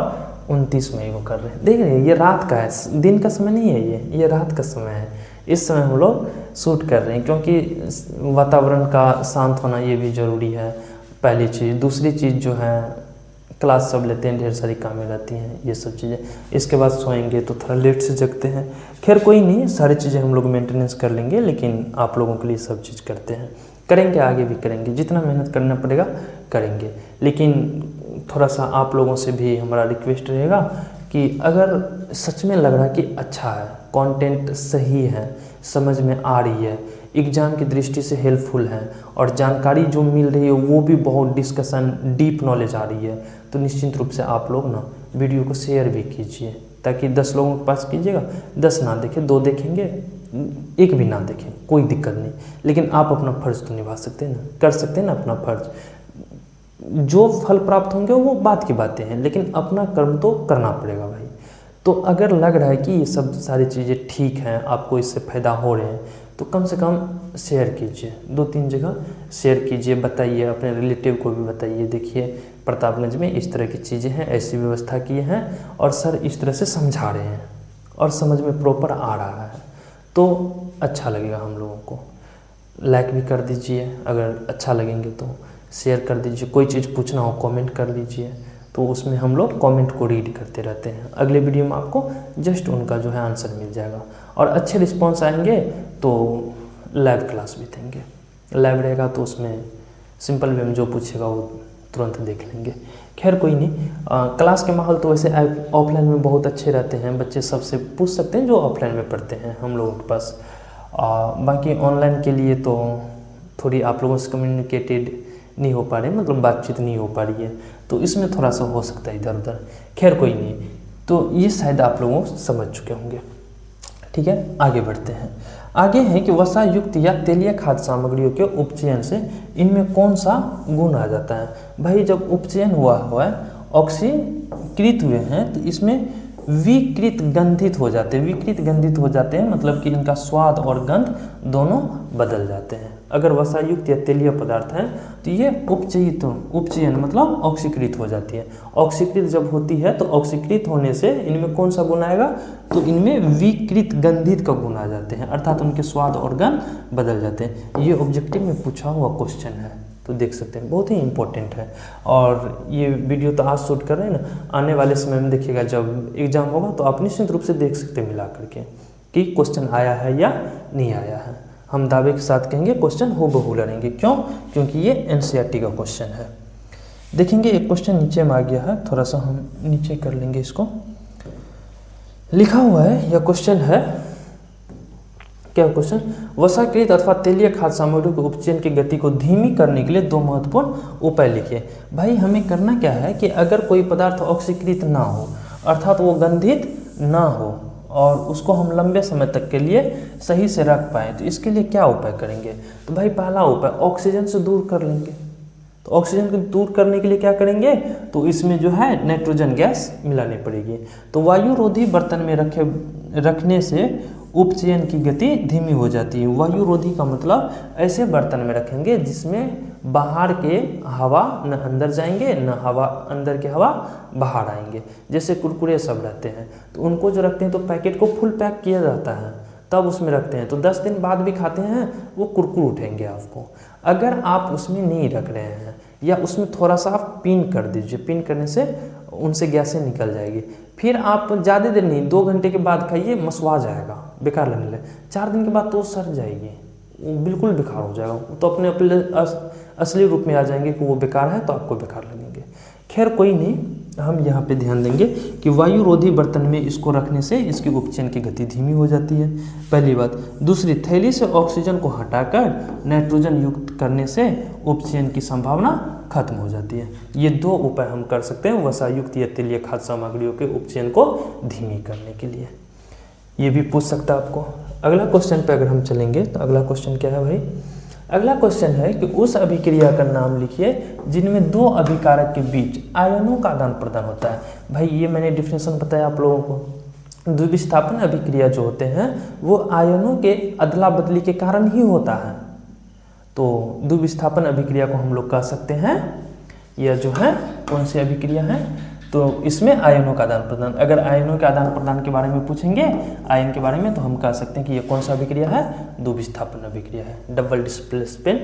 29 मई को कर रहे हैं। देख रहे हैं ये रात का है, दिन का समय नहीं है, ये रात का समय है। इस समय हम लोग शूट कर रहे हैं क्योंकि वातावरण का शांत होना ये भी ज़रूरी है, पहली चीज़। दूसरी चीज़ जो है क्लास सब लेते हैं, ढेर सारी कामें रहती हैं, ये सब चीज़ें। इसके बाद सोएंगे तो थोड़ा लेट से जगते हैं। खैर कोई नहीं, सारी चीज़ें हम लोग मेंटेनेंस कर लेंगे, लेकिन आप लोगों के लिए सब चीज़ करते हैं, करेंगे, आगे भी करेंगे, जितना मेहनत करना पड़ेगा करेंगे। लेकिन थोड़ा सा आप लोगों से भी हमारा रिक्वेस्ट रहेगा कि अगर सच में लग रहा है कि अच्छा है, कंटेंट सही है, समझ में आ रही है, एग्ज़ाम की दृष्टि से हेल्पफुल है और जानकारी जो मिल रही है वो भी बहुत डिस्कशन डीप नॉलेज आ रही है, तो निश्चित रूप से आप लोग ना वीडियो को शेयर भी कीजिए ताकि 10 लोगों के पास कीजिएगा, 10 ना देखें, 2 देखेंगे, 1 भी ना देखें, कोई दिक्कत नहीं, लेकिन आप अपना फ़र्ज़ तो निभा सकते हैं ना, कर सकते हैं ना अपना फ़र्ज़। जो फल प्राप्त होंगे वो बात की बातें हैं, लेकिन अपना कर्म तो करना पड़ेगा भाई। तो अगर लग रहा है कि ये सब सारी चीज़ें ठीक हैं, आपको इससे फ़ायदा हो रहे हैं, तो कम से कम शेयर कीजिए, 2-3 जगह शेयर कीजिए, बताइए, अपने रिलेटिव को भी बताइए, देखिए प्रतापगंज में इस तरह की चीज़ें हैं, ऐसी व्यवस्था की हैं और सर इस तरह से समझा रहे हैं और समझ में प्रॉपर आ रहा है, तो अच्छा लगेगा हम लोगों को। लाइक भी कर दीजिए, अगर अच्छा लगेंगे तो शेयर कर दीजिए। कोई चीज़ पूछना हो कमेंट कर लीजिए, तो उसमें हम लोग कमेंट को रीड करते रहते हैं। अगले वीडियो में आपको जस्ट उनका जो है आंसर मिल जाएगा और अच्छे रिस्पॉन्स आएंगे तो लाइव क्लास भी देंगे। लाइव रहेगा तो उसमें सिंपल वे में जो पूछेगा वो तुरंत देख लेंगे। खैर कोई नहीं, क्लास के माहौल तो वैसे ऑफलाइन में बहुत अच्छे रहते हैं, बच्चे सबसे पूछ सकते हैं जो ऑफलाइन में पढ़ते हैं हम लोगों के पास। बाकी ऑनलाइन के लिए तो थोड़ी आप लोगों से कम्युनिकेटेड नहीं हो पा रहे, मतलब बातचीत नहीं हो पा रही है, तो इसमें थोड़ा सा हो सकता है इधर उधर। खैर कोई नहीं, तो ये शायद आप लोगों समझ चुके होंगे। ठीक है, आगे बढ़ते हैं। आगे है कि वसा युक्त या तेलीय खाद्य सामग्रियों के उपचयन से इनमें कौन सा गुण आ जाता है। भाई जब उपचयन हुआ है, ऑक्सीकृत हुए हैं, तो इसमें विकृत गंधित हो जाते हैं। विकृत गंधित हो जाते हैं मतलब कि इनका स्वाद और गंध दोनों बदल जाते हैं। अगर वसायुक्त या तेलीय पदार्थ है तो ये उपचयन मतलब ऑक्सीकृत हो जाती है। ऑक्सीकृत जब होती है तो ऑक्सीकृत होने से इनमें कौन सा गुण आएगा, तो इनमें विकृत गंधित का गुण आ जाते हैं, अर्थात उनके स्वाद और गंध बदल जाते हैं। ये ऑब्जेक्टिव में पूछा हुआ क्वेश्चन है, तो देख सकते हैं, बहुत ही इंपॉर्टेंट है। और ये वीडियो तो आज शूट कर रहे हैं ना, आने वाले समय में देखिएगा जब एग्जाम होगा तो आप निश्चित रूप से देख सकते हैं मिला करके कि क्वेश्चन आया है या नहीं आया है। हम दावे के साथ कहेंगे क्वेश्चन हूबहू लड़ेंगे। क्यों? क्योंकि ये एनसीईआरटी का क्वेश्चन है। देखेंगे एक क्वेश्चन नीचे में आ गया है, थोड़ा सा हम नीचे कर लेंगे इसको। लिखा हुआ है, यह क्वेश्चन है, क्या क्वेश्चन, वसाकृत अथवा तेलीय खाद्य सामग्री के उपचयन की गति को धीमी करने के लिए 2 महत्वपूर्ण उपाय लिखिए। भाई हमें करना क्या है कि अगर कोई पदार्थ ऑक्सीकृत ना हो, अर्थात वो गंधित ना हो और उसको हम लंबे समय तक के लिए सही से रख पाएँ, तो इसके लिए क्या उपाय करेंगे। तो भाई पहला उपाय ऑक्सीजन से दूर कर लेंगे। तो ऑक्सीजन को दूर करने के लिए क्या करेंगे, तो इसमें जो है नाइट्रोजन गैस मिलानी पड़ेगी। तो वायुरोधी बर्तन में रखने से उपचयन की गति धीमी हो जाती है। वायुरोधी का मतलब ऐसे बर्तन में रखेंगे जिसमें बाहर के हवा न अंदर जाएंगे, न हवा अंदर के हवा बाहर आएंगे। जैसे कुरकुरे सब रहते हैं तो उनको जो रखते हैं तो पैकेट को फुल पैक किया जाता है, तब उसमें रखते हैं, तो 10 दिन बाद भी खाते हैं वो कुरकुर उठेंगे आपको। अगर आप उसमें नहीं रख रहे हैं या उसमें थोड़ा सा आप पिन कर दीजिए, पिन करने से उनसे गैसें निकल जाएगी। फिर आप ज़्यादा देर नहीं, 2 घंटे के बाद खाइए, मसवा जाएगा, बेकार लगने लगे। 4 दिन के बाद तो सड़ जाएगी, बिल्कुल बेकार हो जाएगा, तो अपने असली रूप में आ जाएंगे कि वो बेकार है, तो आपको बेकार लगेंगे। खैर कोई नहीं, हम यहाँ पे ध्यान देंगे कि वायुरोधी बर्तन में इसको रखने से इसकी उपचयन की गति धीमी हो जाती है, पहली बात। दूसरी, थैली से ऑक्सीजन को हटाकर नाइट्रोजन युक्त करने से उपचयन की संभावना खत्म हो जाती है। ये 2 उपाय हम कर सकते हैं वसायुक्त या तेलीय खाद्य सामग्रियों के उपचयन को धीमी करने के लिए। ये भी पूछ सकता है आपको। अगला क्वेश्चन पे अगर हम चलेंगे तो अगला क्वेश्चन क्या है भाई? अगला क्वेश्चन है कि उस अभिक्रिया का नाम लिखिए जिनमें दो अभिकारक के बीच आयनों का आदान प्रदान होता है। भाई ये मैंने डिफिनेशन बताया आप लोगों को। द्विविस्थापन अभिक्रिया जो होते हैं वो आयनों के अदला बदली के कारण ही होता है। तो द्विविस्थापन अभिक्रिया को हम लोग कह सकते हैं, यह जो है कौन सी अभिक्रिया है? तो इसमें आयनों का आदान प्रदान। अगर आयनों के आदान प्रदान के बारे में पूछेंगे, आयन के बारे में, तो हम कह सकते हैं कि ये कौन सा अभिक्रिया है? द्विविस्थापन अभिक्रिया है, डबल डिस्प्लेसमेंट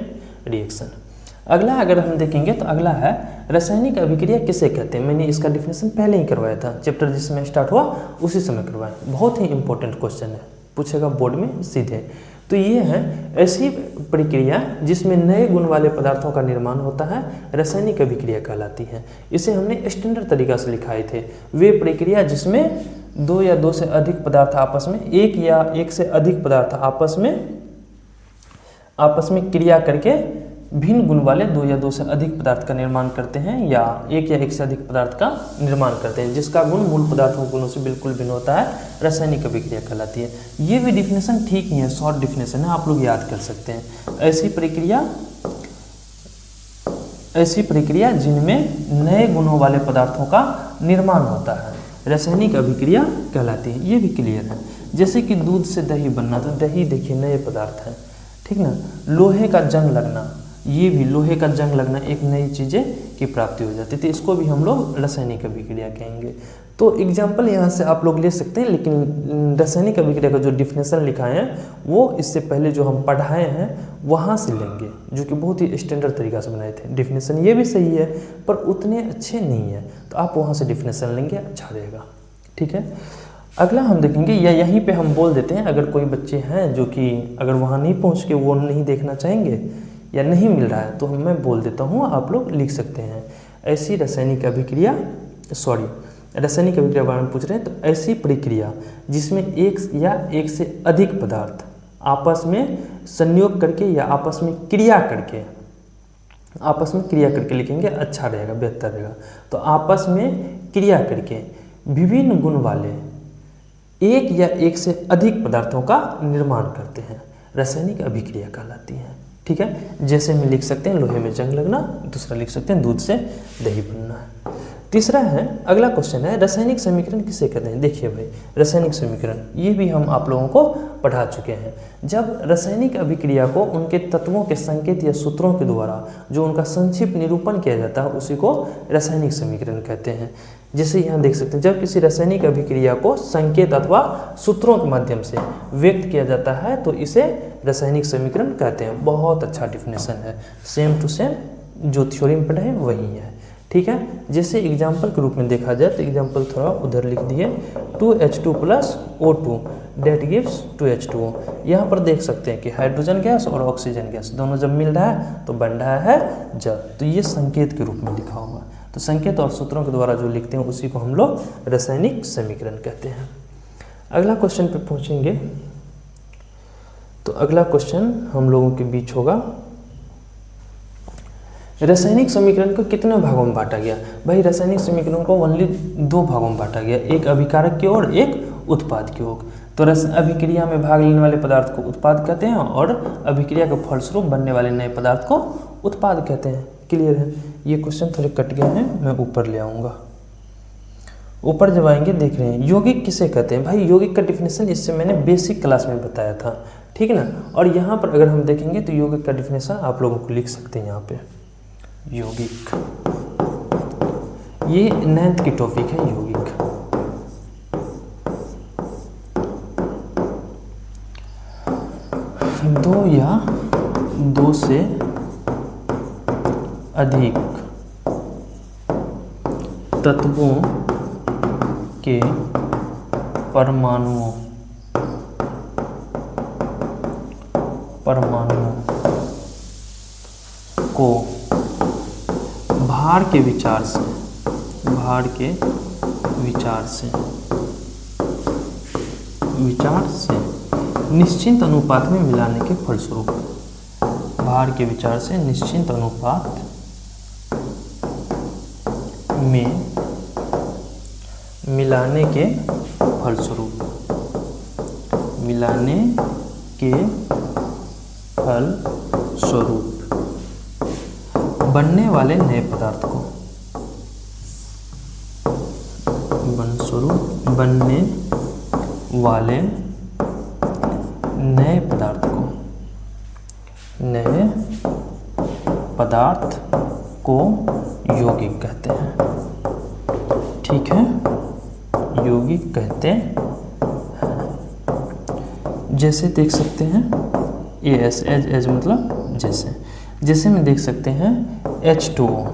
रिएक्शन। अगला अगर हम देखेंगे तो अगला है रासायनिक अभिक्रिया किसे कहते हैं। मैंने इसका डिफिनेशन पहले ही करवाया था, चैप्टर जिस समय स्टार्ट हुआ उसी समय करवाया। बहुत ही इंपॉर्टेंट क्वेश्चन है, पूछेगा बोर्ड में सीधे। तो ये है ऐसी प्रक्रिया जिसमें नए गुण वाले पदार्थों का निर्माण होता है, रासायनिक अभिक्रिया कहलाती है। इसे हमने स्टैंडर्ड तरीका से लिखाए थे। वे प्रक्रिया जिसमें दो या दो से अधिक पदार्थ आपस में, एक या एक से अधिक पदार्थ आपस में क्रिया करके भिन्न गुण वाले दो या दो से अधिक पदार्थ का निर्माण करते हैं, या एक से अधिक पदार्थ का निर्माण करते हैं जिसका गुण मूल पदार्थों गुणों से बिल्कुल भिन्न होता है, रासायनिक अभिक्रिया कहलाती है। ये भी डिफिनेशन ठीक ही है, शॉर्ट डिफिनेशन है, आप लोग याद कर सकते हैं। ऐसी प्रक्रिया जिनमें नए गुणों वाले पदार्थों का निर्माण होता है, रासायनिक अभिक्रिया कहलाती है। ये भी क्लियर है। जैसे कि दूध से दही बनना, तो दही देखिए नए पदार्थ है, ठीक ना। लोहे का जंग लगना, ये भी लोहे का जंग लगना एक नई चीज़ें की प्राप्ति हो जाती थी, इसको भी हम लोग रासायनिक अभिक्रिया कहेंगे। तो एग्जाम्पल यहाँ से आप लोग ले सकते हैं, लेकिन रासायनिक अभिक्रिया का जो डिफिनेशन लिखाए हैं वो इससे पहले जो हम पढ़ाए हैं वहाँ से लेंगे, जो कि बहुत ही स्टैंडर्ड तरीका से बनाए थे। डिफिनेशन ये भी सही है पर उतने अच्छे नहीं है, तो आप वहाँ से डिफिनेशन लेंगे, अच्छा रहेगा, ठीक है। अगला हम देखेंगे, या यहीं पे हम बोल देते हैं, अगर कोई बच्चे हैं जो कि अगर वहाँ नहीं पहुँच के वो नहीं देखना चाहेंगे या नहीं मिल रहा है, तो मैं बोल देता हूँ, आप लोग लिख सकते हैं। ऐसी रासायनिक अभिक्रिया बारे में पूछ रहे हैं, तो ऐसी प्रक्रिया जिसमें एक या एक से अधिक पदार्थ आपस में संयोग करके या आपस में क्रिया करके लिखेंगे, अच्छा रहेगा, बेहतर रहेगा। तो आपस में क्रिया करके विभिन्न गुण वाले एक या एक से अधिक पदार्थों का निर्माण करते हैं, रासायनिक अभिक्रिया कहलाती है, ठीक है। जैसे में लिख सकते हैं लोहे में जंग लगना, दूसरा लिख सकते हैं दूध से दही बनना है। तीसरा है, अगला क्वेश्चन है रासायनिक समीकरण किसे कहते हैं। देखिए भाई, रासायनिक समीकरण ये भी हम आप लोगों को पढ़ा चुके हैं। जब रासायनिक अभिक्रिया को उनके तत्वों के संकेत या सूत्रों के द्वारा जो उनका संक्षिप्त निरूपण किया जाता है उसी को रासायनिक समीकरण कहते हैं। जैसे यहाँ देख सकते हैं, जब किसी रासायनिक अभिक्रिया को संकेत अथवा सूत्रों के माध्यम से व्यक्त किया जाता है तो इसे रासायनिक समीकरण कहते हैं। बहुत अच्छा डिफिनेशन है, सेम टू सेम जो थ्योरी में पढ़े वही है, ठीक है। जैसे एग्जाम्पल के रूप में देखा जाए तो एग्जाम्पल थोड़ा उधर लिख दिए, 2H2 + O2 that gives 2H2O। यहाँ पर देख सकते हैं कि हाइड्रोजन गैस और ऑक्सीजन गैस दोनों जब मिल रहा है तो बन रहा है जल। तो ये संकेत के रूप में लिखा हुआ, तो संकेत और सूत्रों के द्वारा जो लिखते हैं उसी को हम लोग रासायनिक समीकरण कहते हैं। अगला क्वेश्चन पे पहुँचेंगे, तो अगला क्वेश्चन हम लोगों के बीच होगा, रासायनिक समीकरण को कितने भागों में बांटा गया। भाई रासायनिक समीकरण को ओनली 2 भागों में बांटा गया, एक अभिकारक की ओर, एक उत्पाद की ओर। तो अभिक्रिया में भाग लेने वाले पदार्थ को उत्पाद कहते हैं और अभिक्रिया के फलस्वरूप बनने वाले नए पदार्थ को उत्पाद कहते हैं। क्लियर है। ये क्वेश्चन थोड़े कट गए हैं, मैं ऊपर ले आऊँगा। ऊपर जब आएंगे देख रहे हैं यौगिक किसे कहते हैं। भाई यौगिक का डिफिनेशन इससे मैंने बेसिक क्लास में बताया था, ठीक है ना। और यहाँ पर अगर हम देखेंगे तो यौगिक का डिफिनेशन आप लोगों को लिख सकते हैं यहाँ पे। यौगिक, ये 9th की टॉपिक है यौगिक। दो या दो से अधिक तत्वों के परमाणुओं को भार के विचार से निश्चित अनुपात में मिलाने के फलस्वरूप, भार के विचार से निश्चित अनुपात में मिलाने के फलस्वरूप मिलाने के फल स्वरूप बनने वाले नए पदार्थ को बनने वाले नए पदार्थ को यौगिक कहते हैं। ठीक है, यौगिक कहते हैं। जैसे देख सकते हैं एज मतलब जैसे में देख सकते हैं H2O,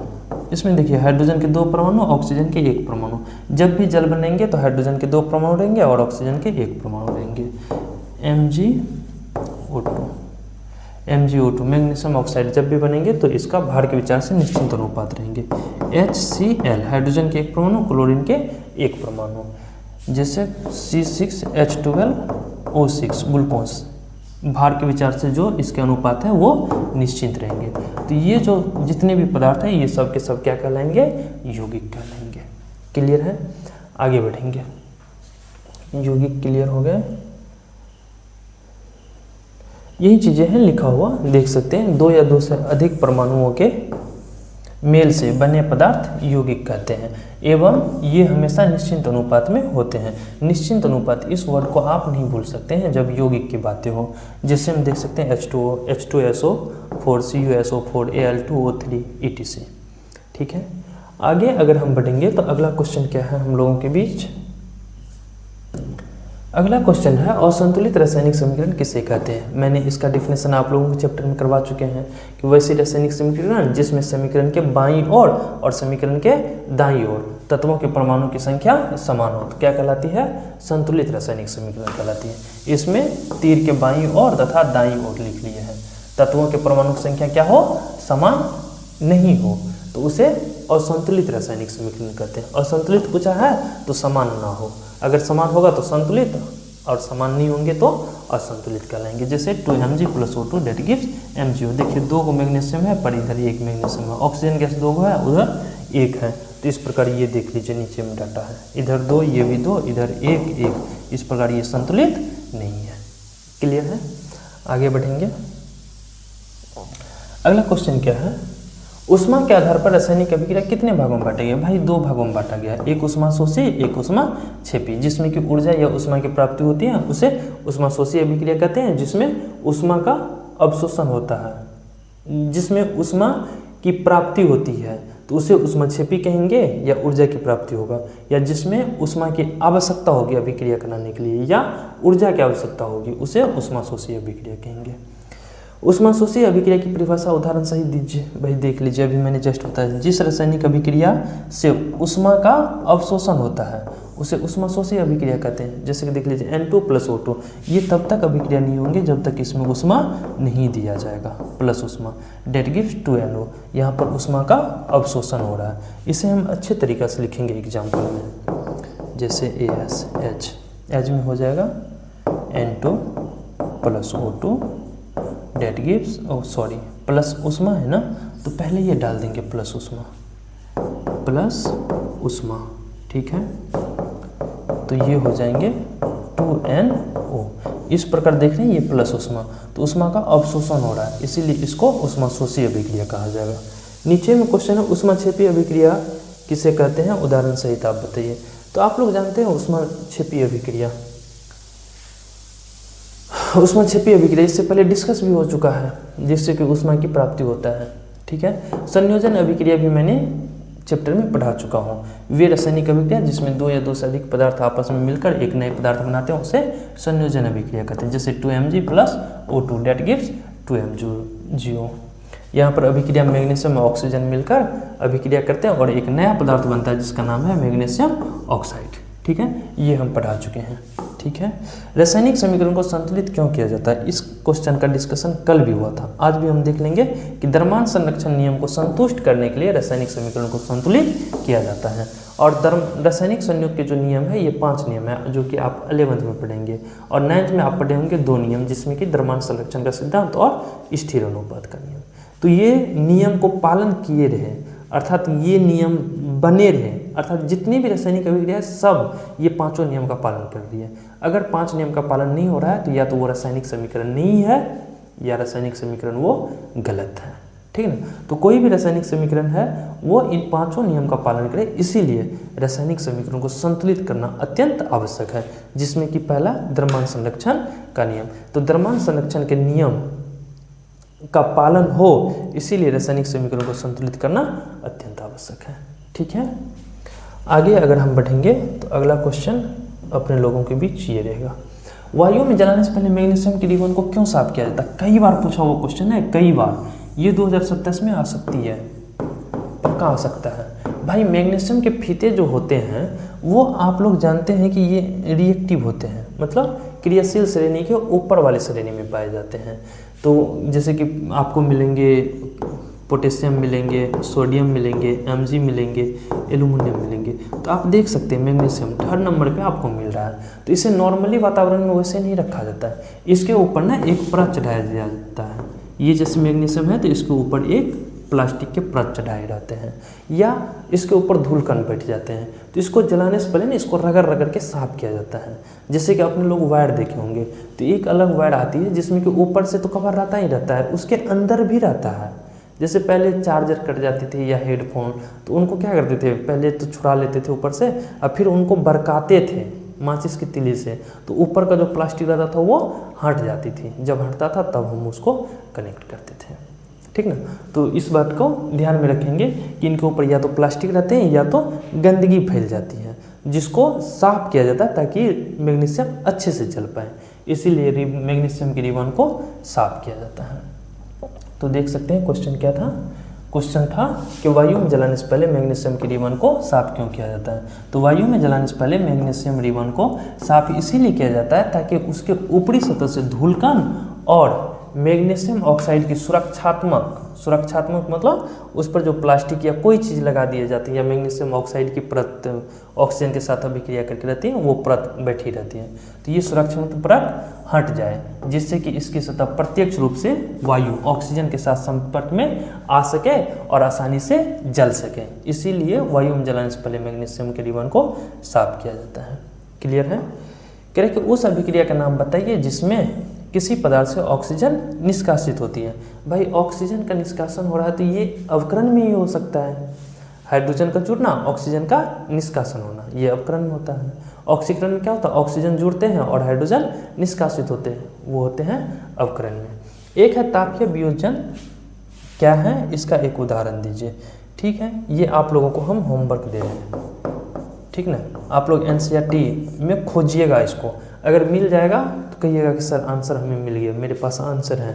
इसमें देखिए हाइड्रोजन के 2 परमाणु, ऑक्सीजन के 1 परमाणु। जब भी जल बनेंगे तो हाइड्रोजन के 2 परमाणु रहेंगे और ऑक्सीजन के 1 परमाणु रहेंगे। MgO2 मैग्नीशियम ऑक्साइड जब भी बनेंगे तो इसका भार के विचार से निश्चित अनुपात रहेंगे। HCl हाइड्रोजन के 1 परमाणु, क्लोरीन के 1 परमाणु। जैसे C6H12O6 ग्लूकोज, भार के विचार से जो इसके अनुपात है वो निश्चित रहेंगे। तो ये जो जितने भी पदार्थ हैं ये सब के सब क्या कहलाएंगे? यौगिक कहलाएंगे। क्लियर है? आगे बढ़ेंगे। यौगिक क्लियर हो गए। यही चीज़ें हैं लिखा हुआ, देख सकते हैं। 2 या 2 से अधिक परमाणुओं के मेल से बने पदार्थ यौगिक कहते हैं एवं ये हमेशा निश्चित अनुपात में होते हैं। निश्चित अनुपात, इस वर्ड को आप नहीं भूल सकते हैं जब यौगिक की बातें हो। जैसे हम देख सकते हैं H2O, H2SO4, CuSO4, Al2O3 etc। ठीक है, आगे अगर हम बढ़ेंगे तो अगला क्वेश्चन क्या है हम लोगों के बीच? अगला क्वेश्चन है असंतुलित रासायनिक समीकरण किसे कहते हैं। मैंने इसका डिफिनेशन आप लोगों के चैप्टर में करवा चुके हैं कि वैसे रासायनिक समीकरण जिसमें समीकरण के बाईं ओर और समीकरण के दाईं ओर तत्वों के परमाणु की संख्या समान हो तो क्या कहलाती है? संतुलित रासायनिक समीकरण कहलाती है। इसमें तीर के बाईं ओर तथा दाईं ओर लिख लिए हैं। तत्वों के परमाणु की संख्या क्या हो? समान नहीं हो तो उसे असंतुलित रासायनिक समीकरण कहते हैं। असंतुलित पूछा है तो समान ना हो, अगर समान होगा तो संतुलित और समान नहीं होंगे तो असंतुलित कहलाएंगे। जैसे 2Mg + O2 that gives MgO। देखिए 2 को मैग्नीशियम है पर इधर 1 मैग्नीशियम है, ऑक्सीजन गैस 2 है उधर 1 है। तो इस प्रकार ये देख लीजिए नीचे में डाटा है, इधर 2 ये भी 2, इधर 1 1। इस प्रकार ये संतुलित नहीं है। क्लियर है? आगे बढ़ेंगे। अगला क्वेश्चन क्या है? उष्मा के आधार पर रासायनिक अभिक्रिया कितने भागों में बांटा गया? भाई 2 भागों में बांटा गया, एक उष्माशोषी एक उष्माक्षेपी। जिसमें कि ऊर्जा या उष्मा की प्राप्ति होती है उसे उष्माशोषी अभिक्रिया कहते हैं। जिसमें उष्मा का अवशोषण होता है, जिसमें उष्मा की प्राप्ति होती है तो उसे उष्माक्षेपी कहेंगे या ऊर्जा की प्राप्ति होगा। या जिसमें उष्मा की आवश्यकता होगी अभिक्रिया कराने के लिए या ऊर्जा की आवश्यकता होगी उसे उष्माशोषी अभिक्रिया कहेंगे। उष्माशोषी अभिक्रिया की परिभाषा उदाहरण सहित दीजिए। भाई देख लीजिए, अभी मैंने जस्ट बताया, जिस रासायनिक अभिक्रिया से उष्मा का अवशोषण होता है उसे उष्माशोषी अभिक्रिया कहते हैं। जैसे कि देख लीजिए N2 + O2, ये तब तक अभिक्रिया नहीं होंगे जब तक इसमें उष्मा नहीं दिया जाएगा, प्लस उष्मा दैट गिव्स 2NO। यहाँ पर उष्मा का अवशोषण हो रहा है। इसे हम अच्छे तरीक़े से लिखेंगे एग्जाम्पल में। जैसे एज में हो जाएगा N2 + O2 that gives plus उष्मा है ना, तो पहले ये डाल देंगे प्लस उष्मा। ठीक है, तो ये हो जाएंगे 2NO। इस प्रकार देख रहे हैं ये प्लस उष्मा, तो उष्मा का अवशोषण हो रहा है इसीलिए इसको उष्माशोषी अभिक्रिया कहा जाएगा। नीचे में क्वेश्चन है उष्माक्षेपी अभिक्रिया किसे कहते हैं, उदाहरण सहित आप बताइए। तो आप लोग जानते हैं उष्माक्षेपी अभिक्रिया, उष्माक्षेपी अभिक्रिया इससे पहले डिस्कस भी हो चुका है, जिससे कि उष्मा की प्राप्ति होता है। ठीक है, संयोजन अभिक्रिया भी मैंने चैप्टर में पढ़ा चुका हूँ। वे रासायनिक अभिक्रिया जिसमें 2 या 2 से अधिक पदार्थ आपस में मिलकर एक नए पदार्थ बनाते हैं उसे संयोजन अभिक्रिया कहते हैं। जैसे 2Mg + O2 that gives 2MgO। यहाँ पर अभिक्रिया मैग्नीशियम और ऑक्सीजन मिलकर अभिक्रिया करते हैं और एक नया पदार्थ बनता है जिसका नाम है मैग्नीशियम ऑक्साइड। ठीक है, ये हम पढ़ा चुके हैं। ठीक है, रासायनिक समीकरण को संतुलित क्यों किया जाता है, इस क्वेश्चन का डिस्कशन कल भी हुआ था। आज भी हम देख लेंगे कि द्रव्यमान संरक्षण नियम को संतुष्ट करने के लिए रासायनिक समीकरण को संतुलित किया जाता है। और रासायनिक संयोग के जो नियम है ये 5 नियम है जो कि आप 11th में पढ़ेंगे और 9th में आप पढ़े होंगे 2 नियम, जिसमें कि द्रव्यमान संरक्षण का सिद्धांत और स्थिर अनुपात का नियम। तो ये नियम को पालन किए रहे, अर्थात ये नियम बने रहे अर्थात जितनी भी रासायनिक अभिक्रिया है सब ये पांचों नियम का पालन कर रही है। अगर 5 नियम का पालन नहीं हो रहा है तो या तो वो रासायनिक समीकरण नहीं है या रासायनिक समीकरण वो गलत है। ठीक है ना। तो कोई भी रासायनिक समीकरण है वो इन 5 नियम का पालन करे, इसीलिए रासायनिक समीकरण को संतुलित करना अत्यंत आवश्यक है, जिसमें कि पहला द्रव्यमान संरक्षण का नियम। तो द्रव्यमान संरक्षण के नियम का पालन हो, इसीलिए रासायनिक समीकरण को संतुलित करना अत्यंत आवश्यक है। ठीक है, आगे अगर हम बढ़ेंगे तो अगला क्वेश्चन अपने लोगों के बीच ये रहेगा, वायु में जलाने से पहले मैग्नीशियम की रिबन को क्यों साफ किया जाता है? कई बार पूछा हुआ क्वेश्चन है, कई बार। ये 2027 में आ सकती है, पक्का आ सकता है। भाई मैग्नीशियम के फीते जो होते हैं वो आप लोग जानते हैं कि ये रिएक्टिव होते हैं, मतलब क्रियाशील श्रेणी के ऊपर वाली श्रेणी में पाए जाते हैं। तो जैसे कि आपको मिलेंगे पोटेशियम मिलेंगे, सोडियम मिलेंगे, Mg मिलेंगे, एल्यूमिनियम मिलेंगे। तो आप देख सकते हैं मैग्नीशियम 3rd नंबर पे आपको मिल रहा है। तो इसे नॉर्मली वातावरण में वैसे नहीं रखा जाता है, इसके ऊपर ना एक परत चढ़ाया जाता है। ये जैसे मैग्नीशियम है तो इसके ऊपर एक प्लास्टिक के परत चढ़ाए रहते हैं, या इसके ऊपर धूलकण बैठ जाते हैं। तो इसको जलाने से पहले ना इसको रगड़ रगड़ के साफ किया जाता है। जैसे कि आपने लोग वायर देखे होंगे, तो एक अलग वायर आती है जिसमें कि ऊपर से तो कवर रहता ही रहता है, उसके अंदर भी रहता है। जैसे पहले चार्जर कट जाते थे या हेडफोन, तो उनको क्या करते थे, पहले तो छुड़ा लेते थे ऊपर से और फिर उनको बरकाते थे माचिस की तीली से, तो ऊपर का जो प्लास्टिक रहता था वो हट जाती थी। जब हटता था तब हम उसको कनेक्ट करते थे। ठीक ना। तो इस बात को ध्यान में रखेंगे कि इनके ऊपर या तो प्लास्टिक रहते हैं या तो गंदगी फैल जाती है, जिसको साफ किया जाता है ताकि मैग्नीशियम अच्छे से जल पाए। इसीलिए मैग्नीशियम की रिबन को साफ किया जाता है। तो देख सकते हैं क्वेश्चन क्या था। क्वेश्चन था कि वायु में जलाने से पहले मैग्नीशियम की रिबन को साफ क्यों किया जाता है? तो वायु में जलाने से पहले मैग्नीशियम रिबन को साफ इसीलिए किया जाता है ताकि उसके ऊपरी सतह से धूलकण और मैग्नीशियम ऑक्साइड की सुरक्षात्मक मतलब उस पर जो प्लास्टिक या कोई चीज़ लगा दी जाती है या मैग्नीशियम ऑक्साइड की परत ऑक्सीजन के साथ अभिक्रिया करके रहती है, वो परत बैठी रहती है। तो ये सुरक्षात्मक परत हट जाए, जिससे कि इसकी सतह प्रत्यक्ष रूप से वायु ऑक्सीजन के साथ संपर्क में आ सके और आसानी से जल सके। इसीलिए वायु में जलाने से पहले मैग्नीशियम के रिबन को साफ किया जाता है। क्लियर है? कह रहे कि उस अभिक्रिया का नाम बताइए जिसमें किसी पदार्थ से ऑक्सीजन निष्कासित होती है। भाई ऑक्सीजन का निष्कासन हो रहा है तो ये अवकरण में ही हो सकता है। हाइड्रोजन का जुड़ना, ऑक्सीजन का निष्कासन होना, ये अवकरण में होता है। ऑक्सीकरण में क्या होता है, ऑक्सीजन जुड़ते हैं और हाइड्रोजन निष्कासित होते हैं, वो होते हैं अवकरण में। एक है तापीय वियोजन, क्या है इसका एक उदाहरण दीजिए। ठीक है, ये आप लोगों को हम होमवर्क दे रहे हैं। ठीक ना, आप लोग NCERT में खोजिएगा इसको, अगर मिल जाएगा तो कहिएगा कि सर आंसर हमें मिल गया, मेरे पास आंसर है,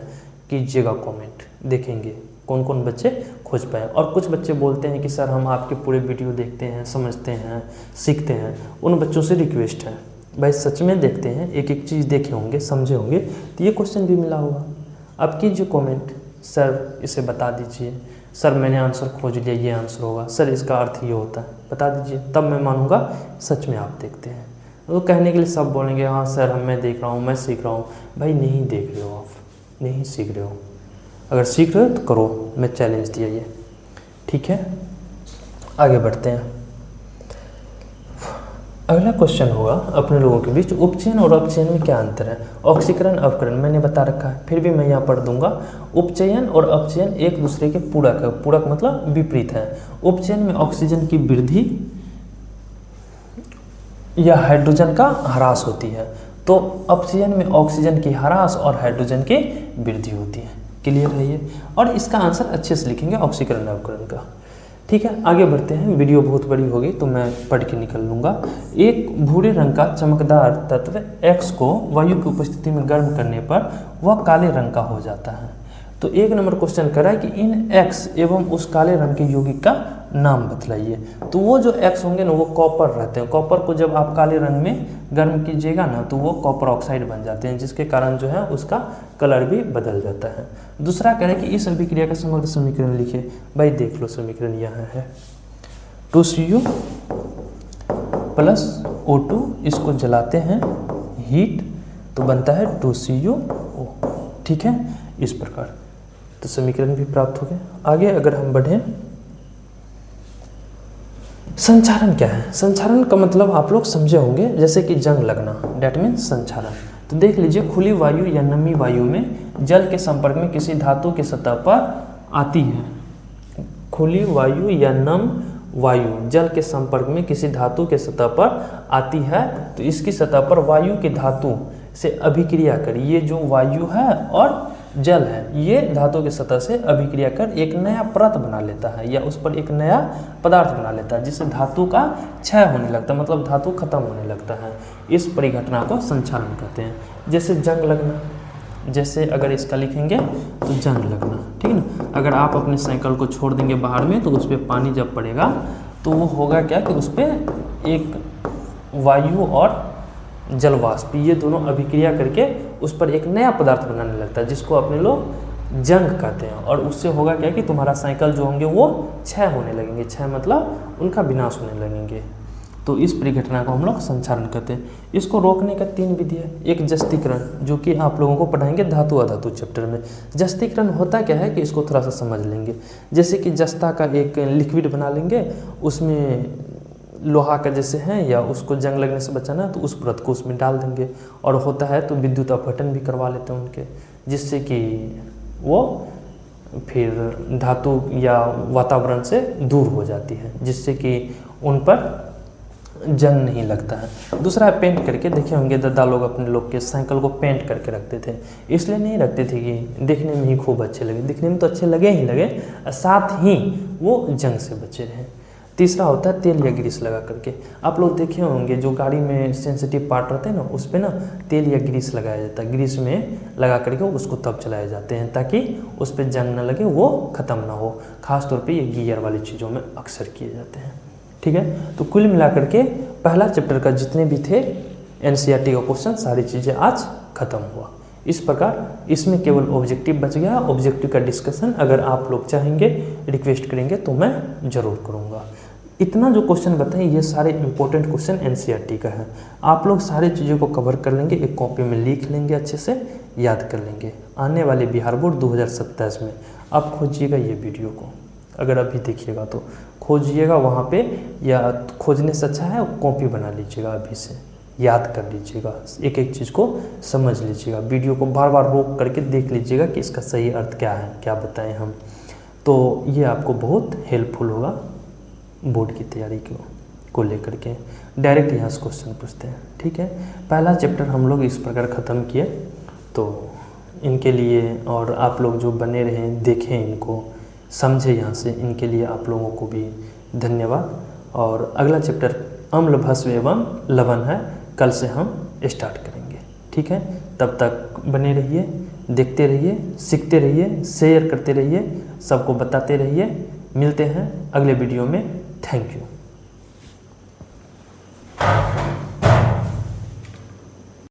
कीजिएगा कमेंट, देखेंगे कौन कौन बच्चे खोज पाए। और कुछ बच्चे बोलते हैं कि सर हम आपके पूरे वीडियो देखते हैं, समझते हैं, सीखते हैं। उन बच्चों से रिक्वेस्ट है भाई सच में देखते हैं, एक एक चीज़ देखे होंगे, समझे होंगे, तो ये क्वेश्चन भी मिला होगा। आप कीजिए कमेंट, सर इसे बता दीजिए, सर मैंने आंसर खोज लिया, ये आंसर होगा, सर इसका अर्थ ये होता है, बता दीजिए, तब मैं मानूंगा सच में आप देखते हैं। तो कहने के लिए सब बोलेंगे हाँ सर मैं देख रहा हूँ, मैं सीख रहा हूँ। भाई नहीं देख रहे हो, आप नहीं सीख रहे हो। अगर सीख रहे हो तो करो, मैं चैलेंज दिया ये। ठीक है, आगे बढ़ते हैं। अगला क्वेश्चन होगा अपने लोगों के बीच, उपचयन और अपचयन में क्या अंतर है? ऑक्सीकरण अवकरण मैंने बता रखा है, फिर भी मैं यहाँ पढ़ दूंगा। उपचयन और अपचयन एक दूसरे के पूरक है, पूरक मतलब विपरीत है। उपचयन में ऑक्सीजन की वृद्धि या हाइड्रोजन का ह्रास होती है, तो अपचयन में ऑक्सीजन की ह्रास और हाइड्रोजन की वृद्धि होती है। क्लियर है ये? और इसका आंसर अच्छे से लिखेंगे ऑक्सीकरण अवकरण का। ठीक है, आगे बढ़ते हैं। वीडियो बहुत बड़ी होगी तो मैं पढ़ के निकल लूँगा। एक भूरे रंग का चमकदार तत्व X को वायु की उपस्थिति में गर्म करने पर वह काले रंग का हो जाता है। तो 1 नंबर क्वेश्चन कर रहा है कि इन X एवं उस काले रंग के यौगिक का नाम बतलाइए। तो वो जो X होंगे ना वो कॉपर रहते हैं। कॉपर को जब आप काले रंग में गर्म कीजिएगा ना तो वो कॉपर ऑक्साइड बन जाते हैं, जिसके कारण जो है उसका कलर भी बदल जाता है। दूसरा कह रहे हैं कि इस अभिक्रिया का समग्र समीकरण लिखिए। भाई देख लो समीकरण यहाँ है, 2Cu प्लस O2, इसको जलाते हैं हीट तो बनता है 2CuO। ठीक है, इस प्रकार तो समीकरण भी प्राप्त हो गए। आगे अगर हम बढ़ें संचारण क्या है? संचारण का मतलब आप लोग समझे होंगे, जैसे कि जंग लगना, डेट मीन्स संचारण। तो देख लीजिए, खुली वायु या नमी वायु में जल के संपर्क में किसी धातु की सतह पर आती है। खुली वायु या नम वायु जल के संपर्क में किसी धातु के सतह पर आती है, तो इसकी सतह पर वायु की धातु से अभिक्रिया कर, ये जो वायु है और जल है, ये धातु की सतह से अभिक्रिया कर एक नया परत बना लेता है या उस पर एक नया पदार्थ बना लेता है, जिससे धातु का क्षय होने लगता है, मतलब धातु खत्म होने लगता है। इस परिघटना को संचारण कहते हैं। जैसे जंग लगना, जैसे अगर इसका लिखेंगे तो जंग लगना, ठीक है ना। अगर आप अपने साइकिल को छोड़ देंगे बाहर में, तो उस पर पानी जब पड़ेगा तो वो होगा क्या कि उस पर एक वायु और जलवाष्प, ये दोनों अभिक्रिया करके उस पर एक नया पदार्थ बनाने लगता है, जिसको अपने लोग जंग कहते हैं। और उससे होगा क्या कि तुम्हारा साइकिल जो होंगे वो क्षय होने लगेंगे, क्षय मतलब उनका विनाश होने लगेंगे। तो इस परिघटना को हम लोग संचारण कहते हैं। इसको रोकने का 3 विधि है। एक जस्तीकरण, जो कि आप लोगों को पढ़ाएंगे धातु अधातु चैप्टर में। जस्तीकरण होता क्या है कि इसको थोड़ा सा समझ लेंगे। जैसे कि जस्ता का एक लिक्विड बना लेंगे, उसमें लोहा का जैसे है, या उसको जंग लगने से बचाना, तो उस परत को उसमें डाल देंगे। और होता है तो विद्युत अपघटन भी करवा लेते हैं उनके, जिससे कि वो फिर धातु या वातावरण से दूर हो जाती है, जिससे कि उन पर जंग नहीं लगता है। दूसरा है पेंट करके। देखे होंगे दादा लोग अपने लोग के साइकिल को पेंट करके रखते थे। इसलिए नहीं रखते थे कि देखने में ही खूब अच्छे लगे, दिखने में तो अच्छे लगे ही लगे, साथ ही वो जंग से बचे रहे। तीसरा होता है तेल या ग्रीस लगा करके। आप लोग देखे होंगे जो गाड़ी में सेंसिटिव पार्ट रहते हैं ना, उस पर ना तेल या ग्रीस लगाया जाता है। ग्रीस में लगा करके उसको तब चलाए जाते हैं, ताकि उस पर जंग ना लगे, वो ख़त्म ना हो। खास तौर पे ये गियर वाली चीज़ों में अक्सर किए जाते हैं, ठीक है। तो कुल मिलाकर के पहला चैप्टर का जितने भी थे एनसीईआरटी का क्वेश्चन, सारी चीज़ें आज ख़त्म हुआ। इस प्रकार इसमें केवल ऑब्जेक्टिव बच गया। ऑब्जेक्टिव का डिस्कशन अगर आप लोग चाहेंगे, रिक्वेस्ट करेंगे, तो मैं ज़रूर करूँगा। इतना जो क्वेश्चन बताएं, ये सारे इंपॉर्टेंट क्वेश्चन एनसीईआरटी का है। आप लोग सारी चीज़ों को कवर कर लेंगे, एक कॉपी में लिख लेंगे, अच्छे से याद कर लेंगे। आने वाले बिहार बोर्ड 2027 में आप खोजिएगा ये वीडियो को, अगर अभी देखिएगा तो खोजिएगा वहाँ पे, या खोजने से अच्छा है कॉपी बना लीजिएगा, अभी से याद कर लीजिएगा, एक एक चीज़ को समझ लीजिएगा। वीडियो को बार बार रोक करके देख लीजिएगा कि इसका सही अर्थ क्या है, क्या बताएं हम। तो ये आपको बहुत हेल्पफुल होगा बोर्ड की तैयारी को लेकर के। डायरेक्ट यहाँ से क्वेश्चन पूछते हैं, ठीक है। पहला चैप्टर हम लोग इस प्रकार ख़त्म किए, तो इनके लिए, और आप लोग जो बने रहें, देखें इनको, समझे यहाँ से, इनके लिए आप लोगों को भी धन्यवाद। और अगला चैप्टर अम्ल, भस्म एवं लवण है, कल से हम स्टार्ट करेंगे, ठीक है। तब तक बने रहिए, देखते रहिए, सीखते रहिए, शेयर करते रहिए, सबको बताते रहिए। मिलते हैं अगले वीडियो में। Thank you.